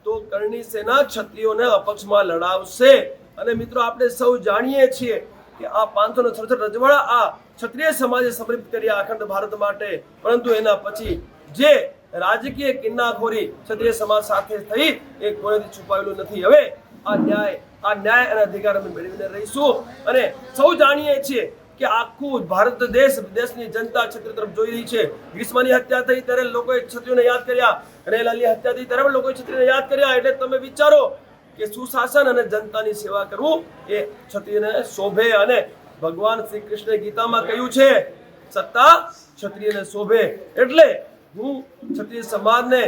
તો કરણી સેના ક્ષત્રિયોને અપક્ષમાં લડાવશે। અને મિત્રો આપણે સૌ જાણીએ છીએ કે આ 567 રજવાડા આ ક્ષત્રિય સમાજે સમર્પિત કર્યા અખંડ ભારત માટે, પરંતુ એના પછી જે રાજકીય કિન્નાખોરી ક્ષત્રિય સમાજ સાથે થઈ એ કોઈથી છુપાયેલું નથી। હવે આ ન્યાય અને અધિકાર અમે મેળવીને રહીશું। અને સૌ જાણીએ છીએ કે આખું ભારત દેશની જનતા ક્ષત્રિય તરફ જોઈ રહી છે. ભીષ્મની હત્યા થઈ ત્યારે લોકોએ ક્ષત્રિયોને યાદ કર્યા, કનૈયાલાલની હત્યા થઈ ત્યારે લોકોએ ક્ષત્રિયોને યાદ કર્યા. એટલે તમે વિચારો કે સુશાસન અને જનતાની સેવા કરવું એ ક્ષત્રિયને શોભે. અને ભગવાન શ્રી કૃષ્ણે ગીતામાં કહ્યું છે સત્તા ક્ષત્રિયને શોભે. એટલે હું ક્ષત્રિય સમાજને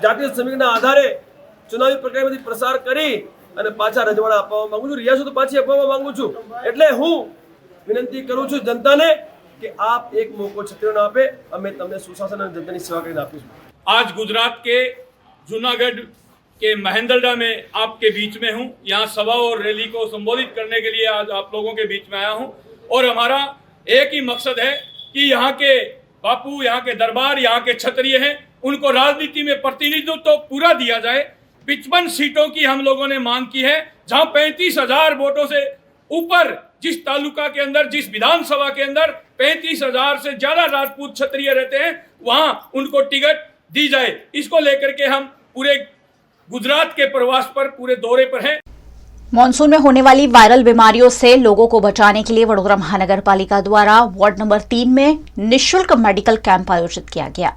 જાતીય સમીકરણના આધારે ચુનાવી પ્રક્રિયામાંથી પ્રસાર કરી અને પાછા રજવાડા અપાવવા માંગુ છું. રિયાસતો તો પાછી અપાવવા માંગુ છું. એટલે હું વિનંતી કરું છું जनता કે આપ એક મોકો ક્ષત્રિયોને આપે, અમે તમને સુશાસન અને જનતાની સેવા કરીને આપીશું. आज गुजरात के जूनागढ़ के महेंद्रगढ़ में आपके बीच में हूँ. यहाँ सभा और रैली को संबोधित करने के लिए आज आप लोगों के बीच में आया हूँ. और हमारा एक ही मकसद है कि यहाँ के बापू, यहाँ के दरबार, यहाँ के क्षत्रिय हैं, उनको राजनीति में प्रतिनिधित्व तो पूरा दिया जाए. 55 सीटों की हम लोगों ने मांग की है, जहाँ 35,000 वोटों से ऊपर जिस तालुका के अंदर, जिस विधानसभा के अंदर 35,000 से ज्यादा राजपूत क्षत्रिय रहते हैं, वहां उनको टिकट दी जाए. इसको लेकर के हम पूरे गुजरात के प्रवास पर, पूरे दौरे पर हैं. मॉनसून में होने वाली वायरल बीमारियों से लोगों को बचाने के लिए वडोदरा महानगर पालिका द्वारा वार्ड नंबर 3 में निःशुल्क मेडिकल कैंप आयोजित किया गया.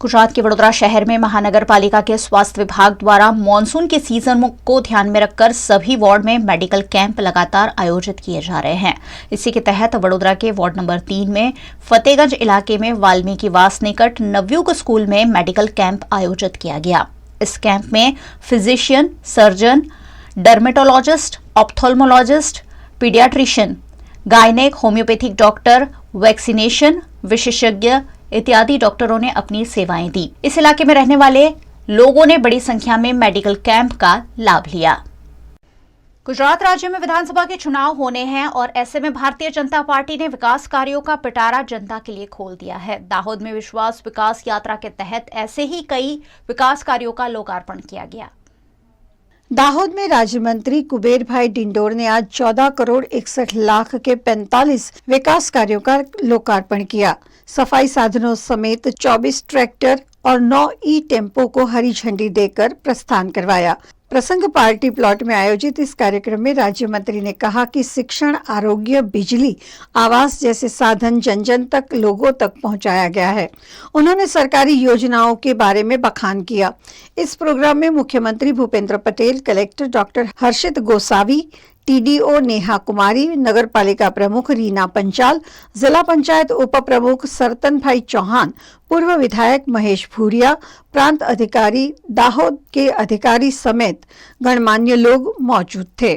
गुजरात के वडोदरा शहर में महानगर पालिका के स्वास्थ्य विभाग द्वारा मॉनसून के सीजन को ध्यान में रखकर सभी वार्ड में मेडिकल कैंप लगातार आयोजित किए जा रहे हैं. इसी के तहत वडोदरा के वार्ड नंबर 3 में फतेहगंज इलाके में वाल्मीकि वास निकट नवयुग स्कूल में मेडिकल कैंप आयोजित किया गया. इस कैंप में physician, surgeon, dermatologist, ophthalmologist, paediatrician, gynaec, homeopathic doctor, vaccination विशेषज्ञ इत्यादि डॉक्टरों ने अपनी सेवाएं दी. इस इलाके में रहने वाले लोगों ने बड़ी संख्या में मेडिकल कैंप का लाभ लिया. गुजरात राज्य में विधानसभा के चुनाव होने हैं और ऐसे में भारतीय जनता पार्टी ने विकास कार्यों का पिटारा जनता के लिए खोल दिया है. दाहोद में विश्वास विकास यात्रा के तहत ऐसे ही कई विकास कार्यों का लोकार्पण किया गया. दाहोद में राज्य मंत्री कुबेर भाई डिंडोर ने आज 14 करोड़ 61 लाख के 45 विकास कार्यों का लोकार्पण किया. सफाई साधनों समेत 24 ट्रैक्टर और 9 ई टेम्पो को हरी झंडी देकर प्रस्थान करवाया. प्रसंग पार्टी प्लॉट में आयोजित इस कार्यक्रम में राज्य मंत्री ने कहा कि शिक्षण, आरोग्य, बिजली, आवास जैसे साधन जन जन तक लोगों तक पहुंचाया गया है. उन्होंने सरकारी योजनाओं के बारे में बखान किया. इस प्रोग्राम में मुख्यमंत्री भूपेंद्र पटेल, कलेक्टर डॉक्टर हर्षित गोसावी, टीडीओ नेहा कुमारी, नगर पालिका प्रमुख रीना पंचाल, जिला पंचायत उप प्रमुख सरतन भाई चौहान, पूर्व विधायक महेश भूरिया, प्रांत अधिकारी, दाहोद के अधिकारी समेत गणमान्य लोग मौजूद थे.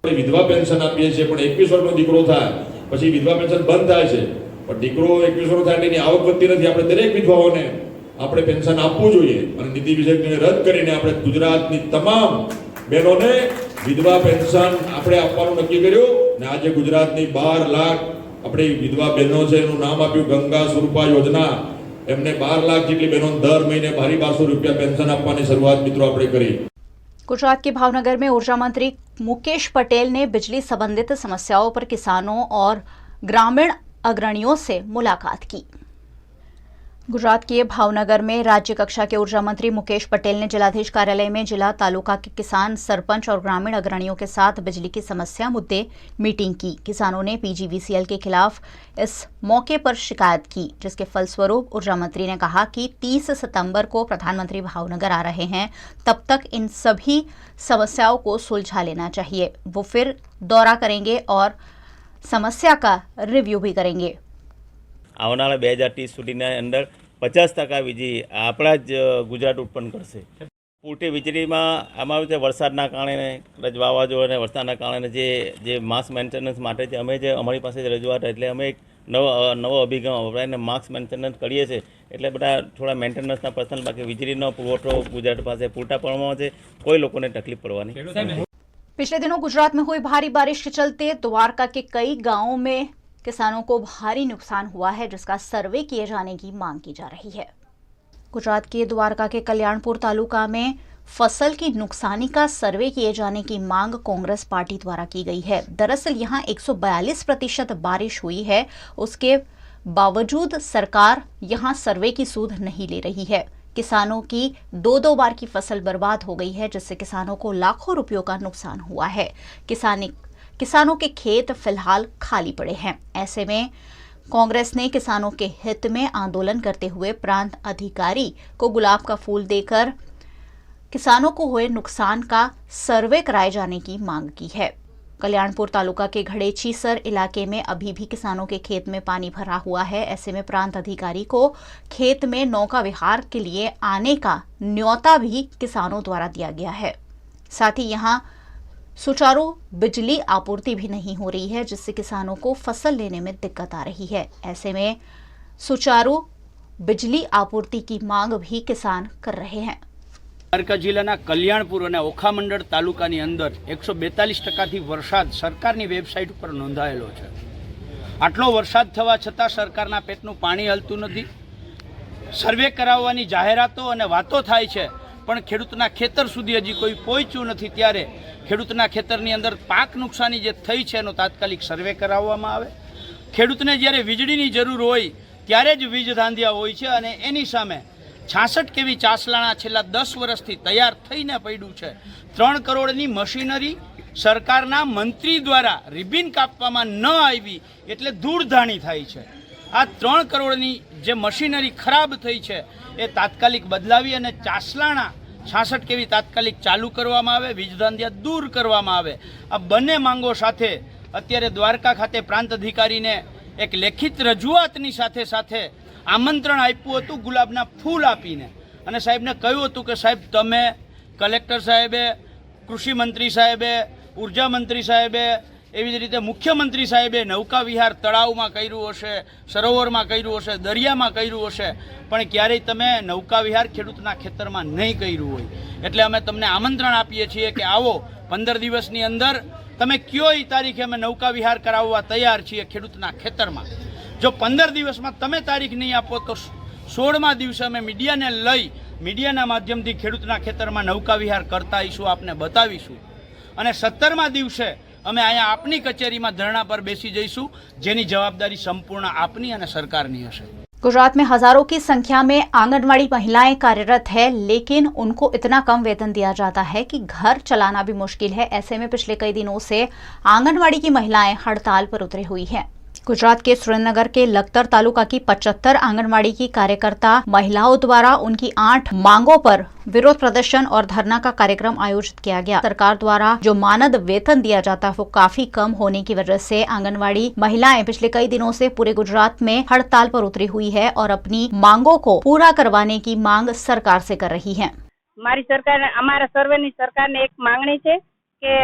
विधवा पेंशन આપીએ છીએ પણ 21 વર્ષનો દીકરો થાય પછી વિધવા પેન્શન બંધ થાય છે પણ દીકરો 21 વર્ષ થાય એની આવક વધતી નથી. આપણે દરેક વિધવાઓને આપણે પેન્શન આપવું જોઈએ અને નીતિ વિષયકને રદ કરીને આપણે ગુજરાતની તમામ બહેનોને વિધવા પેન્શન આપણે આપવાનું નક્કી કર્યું ને આજે ગુજરાતની 12 લાખ આપણી વિધવા બહેનો છે એનું નામ આપ્યું ગંગા સુરપા યોજના. એમને 12 લાખ જેટલી બહેનોને દર મહિને 1200 રૂપિયા પેન્શન આપવાની શરૂઆત મિત્રો આપણે કરી. गुजरात के भावनगर में ऊर्जा मंत्री मुकेश पटेल ने बिजली संबंधित समस्याओं पर किसानों और ग्रामीण अग्रणियों से मुलाकात की. गुजरात के भावनगर में राज्य कक्षा के ऊर्जा मंत्री मुकेश पटेल ने जिलाधीश कार्यालय में जिला तालुका के किसान, सरपंच और ग्रामीण अग्रणियों के साथ बिजली की समस्या मुद्दे मीटिंग की. किसानों ने पीजीवीसीएल के खिलाफ इस मौके पर शिकायत की, जिसके फलस्वरूप ऊर्जा मंत्री ने कहा कि 30 सितंबर को प्रधानमंत्री भावनगर आ रहे हैं, तब तक इन सभी समस्याओं को सुलझा लेना चाहिए. वो फिर दौरा करेंगे और समस्या का रिव्यू भी करेंगे. આવનારા 2030 સુધીના અંદર 50% વીજળી આપણા જ ગુજરાત ઉત્પન્ન કરશે. પૂરતી વીજળીમાં આમાં છે વરસાદના કારણે, કદાચ વાવાઝોડા અને વરસાદના કારણે જે માસ મેન્ટેનન્સ માટે છે અમે જે અમારી પાસે જ રજૂઆત એટલે અમે એક નવો અભિગમ વપરાઈને માસ મેન્ટેનન્સ કરીએ છીએ. એટલે બધા થોડા મેન્ટેનન્સના પર્સનલ, બાકી વીજળીનો પુરવઠો ગુજરાત પાસે પૂરતા પ્રમાણમાં છે, કોઈ લોકોને તકલીફ પડવાની નથી. पिछले दिनों गुजरात में हुई भारी बारिश के चलते द्वारका के कई गांवों में किसानों को भारी नुकसान हुआ है, जिसका सर्वे किए जाने की मांग की जा रही है. गुजरात के द्वारका के कल्याणपुर तालुका में फसल की नुकसानी का सर्वे किए जाने की मांग कांग्रेस पार्टी द्वारा की गई है. दरअसल यहां 142% बारिश हुई है, उसके बावजूद सरकार यहां सर्वे की सूध नहीं ले रही है. किसानों की 2-2 बार की फसल बर्बाद हो गई है, जिससे किसानों को लाखों रुपयों का नुकसान हुआ है. किसानों के खेत फिलहाल खाली पड़े हैं। ऐसे में कांग्रेस ने किसानों के हित में आंदोलन करते हुए प्रांत अधिकारी को गुलाब का फूल देकर किसानों को हुए नुकसान का सर्वे कराए जाने की मांग की है। कल्याणपुर तालुका के घड़ेचीसर इलाके में अभी भी किसानों के खेत में पानी भरा हुआ है। ऐसे में प्रांत अधिकारी को खेत में नौका विहार के लिए आने का न्योता भी किसानों द्वारा दिया गया है। साथ ही यहां सुचारू बिजली आपूर्ति भी नहीं हो रही है, जिससे किसानों को फसल लेने में दिक्कत आ रही है। ऐसे में सुचारू बिजली आपूर्ति की मांग भी किसान कर रहे हैं। દ્વારકા જિલ્લાના કલ્યાણપુર અને ઓખા મંડળ તાલુકાની અંદર 142% વરસાદ સરકારની વેબસાઇટ ઉપર નોંધાયેલો છે। આટલો વરસાદ થવા છતાં સરકારના પેટનું પાણી હલતું નથી। સર્વે કરાવવાની જાહેરાતો અને વાતો થાય છે, પણ ખેડૂતના ખેતર સુધી હજી કોઈ પહોંચ્યું નથી। ત્યારે ખેડૂતના ખેતરની અંદર પાક નુકસાની જે થઈ છે એનો તાત્કાલિક સર્વે કરાવવામાં આવે। ખેડૂતને જ્યારે વીજળીની જરૂર હોય ત્યારે જ વીજ ધાંધિયા હોય છે અને એની સામે 66 કેવી ચાસલાણા છેલ્લા 10 વર્ષથી તૈયાર થઈને પડ્યું છે। 3 કરોડની મશીનરી સરકારના મંત્રી દ્વારા રિબિન કાપવામાં ન આવી એટલે ધૂળધાણી થાય છે। આ 3 કરોડની જે મશીનરી ખરાબ થઈ છે એ તાત્કાલિક બદલાવી અને ચાસલાણા 66 કેવી તાત્કાલિક ચાલુ કરવામાં આવે, વીજ ધાંધિયા દૂર કરવામાં આવે। આ બંને માંગો સાથે અત્યારે દ્વારકા ખાતે પ્રાંત અધિકારીને એક લેખિત રજૂઆતની સાથે સાથે આમંત્રણ આપ્યું હતું ગુલાબના ફૂલ આપીને, અને સાહેબને કહ્યું હતું કે સાહેબ તમે કલેક્ટર સાહેબે, કૃષિ મંત્રી સાહેબે, ઉર્જા મંત્રી સાહેબે, એવી જ રીતે મુખ્યમંત્રી સાહેબે નૌકા વિહાર તળાવમાં કર્યું હશે, સરોવરમાં કર્યું હશે, દરિયામાં કર્યું હશે, પણ ક્યારેય તમે નૌકા વિહાર ખેડૂતના ખેતરમાં નહીં કર્યું હોય। એટલે અમે તમને આમંત્રણ આપીએ છીએ કે આવો 15 દિવસની અંદર તમે કયો એ તારીખે અમે નૌકા વિહાર કરાવવા તૈયાર છીએ ખેડૂતના ખેતરમાં। જો 15 દિવસમાં તમે તારીખ નહીં આપો તો 16મા દિવસે અમે મીડિયાને લઈ મીડિયાના માધ્યમથી ખેડૂતના ખેતરમાં નૌકા વિહાર કરતા આવીશું, આપને બતાવીશું। અને 17મા દિવસે અમે અહીંયા આપની કચેરીમાં ધરણા પર બેસી જઈશું, જેની જવાબદારી સંપૂर्ण આપની અને સરકારની હશે। गुजरात में हजारों की संख्या में आंगनवाड़ी महिलाएं कार्यरत है, लेकिन उनको इतना कम वेतन दिया जाता है कि घर चलाना भी मुश्किल है। ऐसे में पिछले कई दिनों से आंगनवाड़ी की महिलाएं हड़ताल पर उतरी हुई हैं। गुजरात के सुरेंद्रनगर के लखतर तालुका की 75 आंगनवाड़ी की कार्यकर्ता महिलाओं द्वारा उनकी 8 मांगों पर विरोध प्रदर्शन और धरना का कार्यक्रम आयोजित किया गया। सरकार द्वारा जो मानद वेतन दिया जाता है वो काफी कम होने की वजह से आंगनवाड़ी महिलाएं पिछले कई दिनों से पूरे गुजरात में हड़ताल पर उतरी हुई है और अपनी मांगों को पूरा करवाने की मांग सरकार से कर रही है। हमारी सरकार, हमारा सर्वेनी सरकार ने एक मांगणी है कि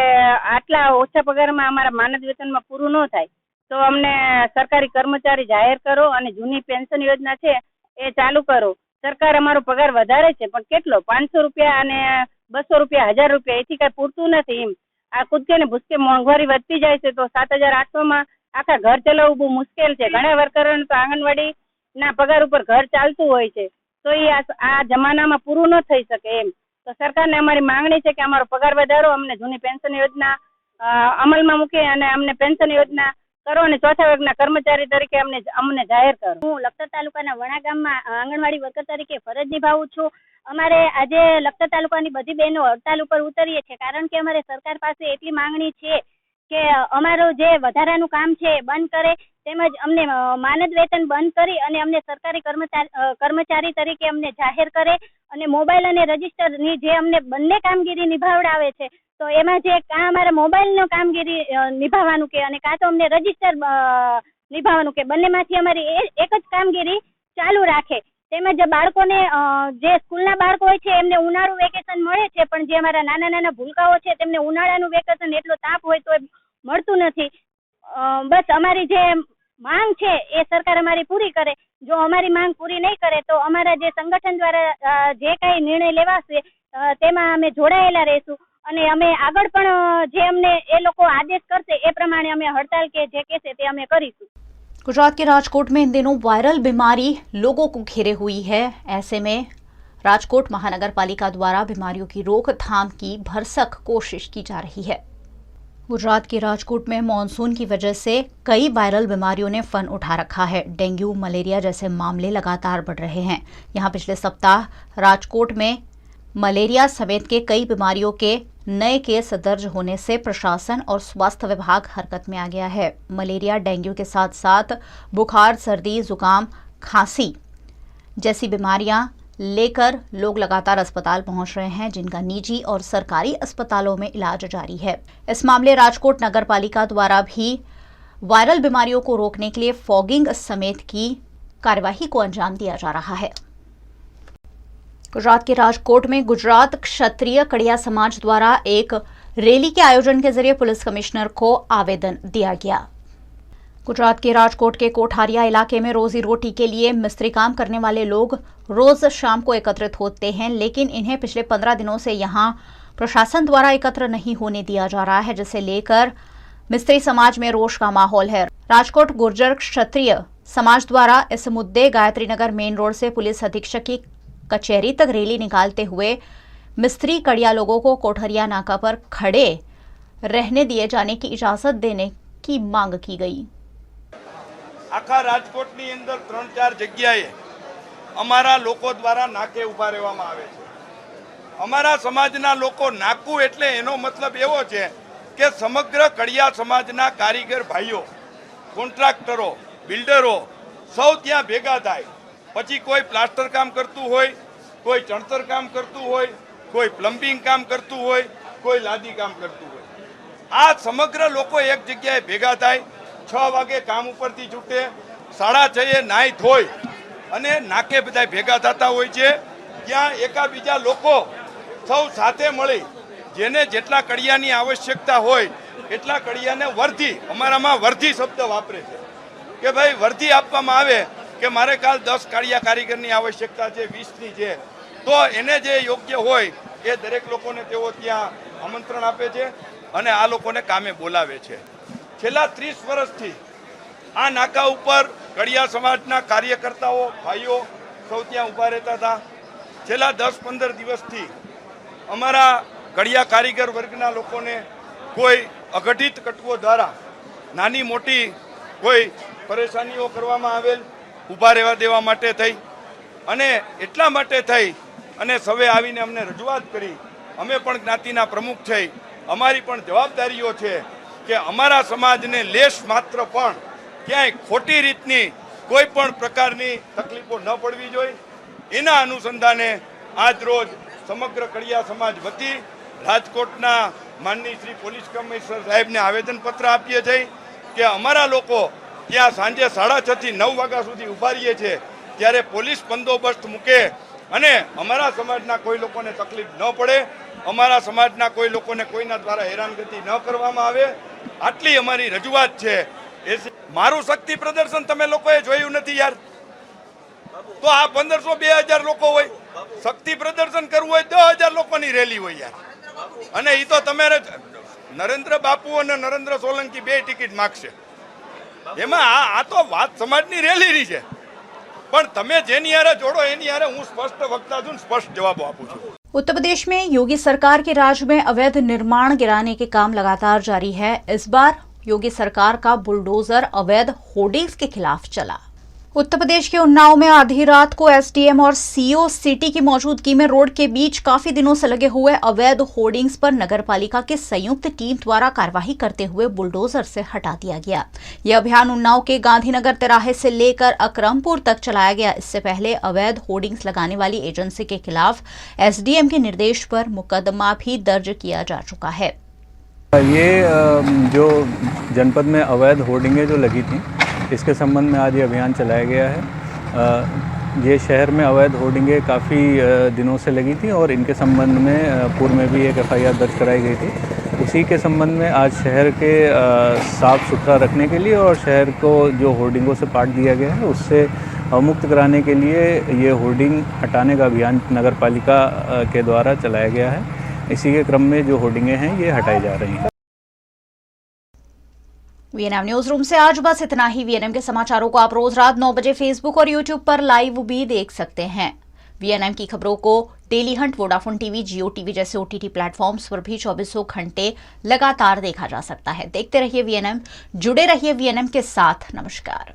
आटला ओछा पगाરમાં અમારા માનદ વેતનમાં પૂરું ન થાય તો અમને સરકારી કર્મચારી જાહેર કરો અને જૂની પેન્શન યોજના છે એ ચાલુ કરો। સરકાર અમારો પગાર વધારે છે પણ કેટલો 500 રૂપિયા અને 200 રૂપિયા 1000 રૂપિયા એથી કઈ પૂરતું નથી। એમ આ કૂદકે ને ભૂસકે મોંઘવારી વધતી જાય છે તો 7800 માં આખા ઘર ચલાવવું બહુ મુશ્કેલ છે। ઘણા વર્કરોને તો આંગણવાડીના પગાર ઉપર ઘર ચાલતું હોય છે, તો એ આ જમાનામાં પૂરું ન થઈ શકે। એમ તો સરકારને અમારી માંગણી છે કે અમારો પગાર વધારો, અમને જૂની પેન્શન યોજના અમલમાં મૂકે અને અમને પેન્શન યોજના કરો અને ચોથા વર્ગના કર્મચારી તરીકે અમને જાહેર કરો। હું લખતર તાલુકાના વણા ગામમાં આંગણવાડી વર્કર તરીકે ફરજ નિભાવું છું। અમારે આજે લખતર તાલુકાની બધી બહેનો હડતાલ ઉપર ઉતરીએ છીએ, કારણ કે અમારે સરકાર પાસે એટલી માંગણી છે કે અમારું જે વધારાનું કામ છે એ બંધ કરે, તેમજ અમને માનદ વેતન બંધ કરી અને અમને સરકારી કર્મચારી તરીકે અમને જાહેર કરે અને મોબાઈલ અને રજીસ્ટરની જે અમને બંને કામગીરી નિભાવડાવે છે તો એમાં જે કાં અમારે મોબાઈલનો કામગીરી નિભાવવાનું કે અને કાં તો અમને રજીસ્ટર નિભાવવાનું કે બંનેમાંથી અમારી એક જ કામગીરી ચાલુ રાખે। તેમજ બાળકોને જે સ્કૂલના બાળકો હોય છે એમને ઉનાળુ વેકેશન મળે છે, પણ જે અમારા નાના નાના ભૂલકાઓ છે તેમને ઉનાળાનું વેકેશન એટલો તાપ હોય તો મળતું નથી। બસ અમારી જે માંગ છે એ સરકાર અમારી પૂરી કરે। જો અમારી માંગ પૂરી નહીં કરે તો અમારા જે સંગઠન દ્વારા જે કાંઈ निर्णय લેવાશે તેમાં અમે જોડાયેલા રહીશું અને અમે આગળ પણ જે અમને એ લોકો આદેશ કરશે એ પ્રમાણે અમે હડતાલ કે જે કહેશે તે અમે કરીશું। गुजरात के राजकोट में इन दिनों वायरल बीमारी लोगों को घेरे हुई है। ऐसे में राजकोट महानगर पालिका द्वारा बीमारियों की रोकथाम की भरसक कोशिश की जा रही है। गुजरात के राजकोट में मॉनसून की वजह से कई वायरल बीमारियों ने फन उठा रखा है। डेंगू, मलेरिया जैसे मामले लगातार बढ़ रहे हैं। यहाँ पिछले सप्ताह राजकोट में मलेरिया समेत के कई बीमारियों के नए केस दर्ज होने से प्रशासन और स्वास्थ्य विभाग हरकत में आ गया है। मलेरिया, डेंगू के साथ साथ बुखार, सर्दी, जुकाम, खांसी जैसी बीमारियां लेकर लोग लगातार अस्पताल पहुंच रहे हैं, जिनका निजी और सरकारी अस्पतालों में इलाज जारी है। इस मामले राजकोट नगर पालिका द्वारा भी वायरल बीमारियों को रोकने के लिए फॉगिंग समेत की कार्यवाही को अंजाम दिया जा रहा है। गुजरात के राजकोट में गुजरात क्षत्रिय कड़िया समाज द्वारा एक रैली के आयोजन के जरिए पुलिस कमिश्नर को आवेदन दिया गया। गुजरात के राजकोट के कोठारिया इलाके में रोजी रोटी के लिए मिस्त्री काम करने वाले लोग रोज शाम को एकत्रित होते हैं, लेकिन इन्हें पिछले 15 दिनों से यहां प्रशासन द्वारा एकत्र नहीं होने दिया जा रहा है, जिसे लेकर मिस्त्री समाज में रोष का माहौल है। राजकोट गुर्जर क्षत्रिय समाज द्वारा इस मुद्दे गायत्री नगर मेन रोड से पुलिस अधीक्षक की कचहरी तक रैली निकालते हुए मिस्त्री कड़िया लोगों को कोठरिया नाका पर खड़े रहने दिए जाने की इजाजत देने की मांग की गई। आखा राजकोटनी अंदर 3-4 जग्याए अमारा लोको द्वारा नाके उभा रहेवामां आवे छे। अमारा समाजना लोको नाकू एटले एनो मतलब एवो छे के समग्र कड़िया समाजना कारीगर भाईओ, कोन्ट्राक्टरो, बिल्डरो सौ त्यां भेगा थाय। पछी कोई प्लास्टर काम करतुं होय, कोई चणतर काम करतुं होय, कोई प्लम्बिंग काम करतुं होय, कोई लादी काम करतुं होय। आ समग्र लोको एक जग्याए भेगा थाय। 6 वागे काम उपरथी छूटे, 6:30 नाई धोई अने नाके बधाय भेगा थता होय छे। त्यां एकाबीजा लोको सौ साथे मळी जेने जेटला कड़ियानी आवश्यकता होय એટલા કડિયાને વર્ધી, અમારામાં વર્ધી શબ્દ વાપરે છે કે ભાઈ વર્ધી આપવામાં આવે કે મારે કાલ 10 કાળિયા કારીગરની આવશ્યકતા છે, 20ની છે, તો એને જે યોગ્ય હોય એ દરેક લોકોને તેઓ ત્યાં આમંત્રણ આપે છે અને આ લોકોને કામે બોલાવે છે। છેલ્લા 30 વર્ષથી આ નાકા ઉપર કડિયા સમાજના કાર્યકર્તાઓ ભાઈઓ સૌ ત્યાં ઊભા રહેતા હતા। છેલ્લા 10-15 દિવસથી અમારા કડિયા કારીગર વર્ગના લોકોને કોઈ અઘટિત તત્વો દ્વારા નાની મોટી કોઈ પરેશાનીઓ કરવામાં આવેલ, ઊભા રહેવા દેવા માટે થઈ અને એટલા માટે થઈ અને સવે આવીને અમને રજૂઆત કરી। અમે પણ જ્ઞાતિના પ્રમુખ થઈ, અમારી પણ જવાબદારીઓ છે કે અમારા સમાજને લેશ માત્ર પણ ક્યાંય ખોટી રીતની કોઈ પણ પ્રકારની તકલીફો ન પડવી જોઈએ। એના અનુસંધાને આજ રોજ સમગ્ર કડિયા સમાજ વતી રાજકોટના માનનીય શ્રી પોલીસ કમિશનર સાહેબને આવેદનપત્ર આપીએ છીએ કે અમારા લોકો ત્યાં સાંજે 6:30 થી 9 વાગ્યા સુધી ઊભા રહીએ છીએ, ત્યારે પોલીસ બંદોબસ્ત મૂકે અને અમારા સમાજના કોઈ લોકોને તકલીફ ન પડે, અમારા સમાજના કોઈ લોકોને કોઈના દ્વારા હેરાનગતિ ન કરવામાં આવે, આટલી અમારી રજૂઆત છે। મારું શક્તિ પ્રદર્શન તમે લોકોએ જોયું નથી યાર, તો આ 1500-2000 લોકો હોય, શક્તિ પ્રદર્શન કરવું હોય 10,000 લોકોની રેલી હોય યાર। અને એ તો તમારે નરેન્દ્ર બાપુ અને નરેન્દ્ર સોલંકી 2 ટિકિટ માગશે, એમાં આ તો વાત સમાજની રેલીની છે, પણ તમે જેની હારે જોડો એની હારે હું સ્પષ્ટ વક્તા છું, સ્પષ્ટ जवाब આપું છું। उत्तर प्रदेश में योगी सरकार के राज में अवैध निर्माण गिराने के काम लगातार जारी है। इस बार योगी सरकार का बुलडोजर अवैध होर्डिंग्स के खिलाफ चला। उत्तर प्रदेश के उन्नाव में आधी रात को एसडीएम और सीओ सिटी की मौजूदगी में रोड के बीच काफी दिनों से लगे हुए अवैध होर्डिंग्स पर नगरपालिका की संयुक्त टीम द्वारा कार्यवाही करते हुए बुलडोजर से हटा दिया गया। यह अभियान उन्नाव के गांधीनगर तिराहे से लेकर अकरमपुर तक चलाया गया। इससे पहले अवैध होर्डिंग्स लगाने वाली एजेंसी के खिलाफ एसडीएम के निर्देश पर मुकदमा भी दर्ज किया जा चुका है। ये जो जनपद में अवैध होर्डिंगें जो लगी थी, इसके संबंध में आज ये अभियान चलाया गया है। ये शहर में अवैध होर्डिंगें काफ़ी दिनों से लगी थी और इनके संबंध में पूर्व में भी एक एफआईआर दर्ज कराई गई थी। उसी के संबंध में आज शहर के साफ़ सुथरा रखने के लिए और शहर को जो होर्डिंगों से पाट दिया गया है उससे मुक्त कराने के लिए ये होर्डिंग हटाने का अभियान नगर पालिका के द्वारा चलाया गया है। इसी के क्रम में जो होर्डिंगें हैं ये हटाई जा रही हैं। वीएनएम न्यूज रूम से आज बस इतना ही। वीएनएम के समाचारों को आप रोज रात 9 बजे फेसबुक और यूट्यूब पर लाइव भी देख सकते हैं। वीएनएम की खबरों को डेली हंट, वोडाफोन टीवी, जियो टीवी जैसे ओटीटी प्लेटफॉर्म्स पर भी 24 घंटे लगातार देखा जा सकता है। देखते रहिए वीएनएम, जुड़े रहिए वीएनएम के साथ। नमस्कार।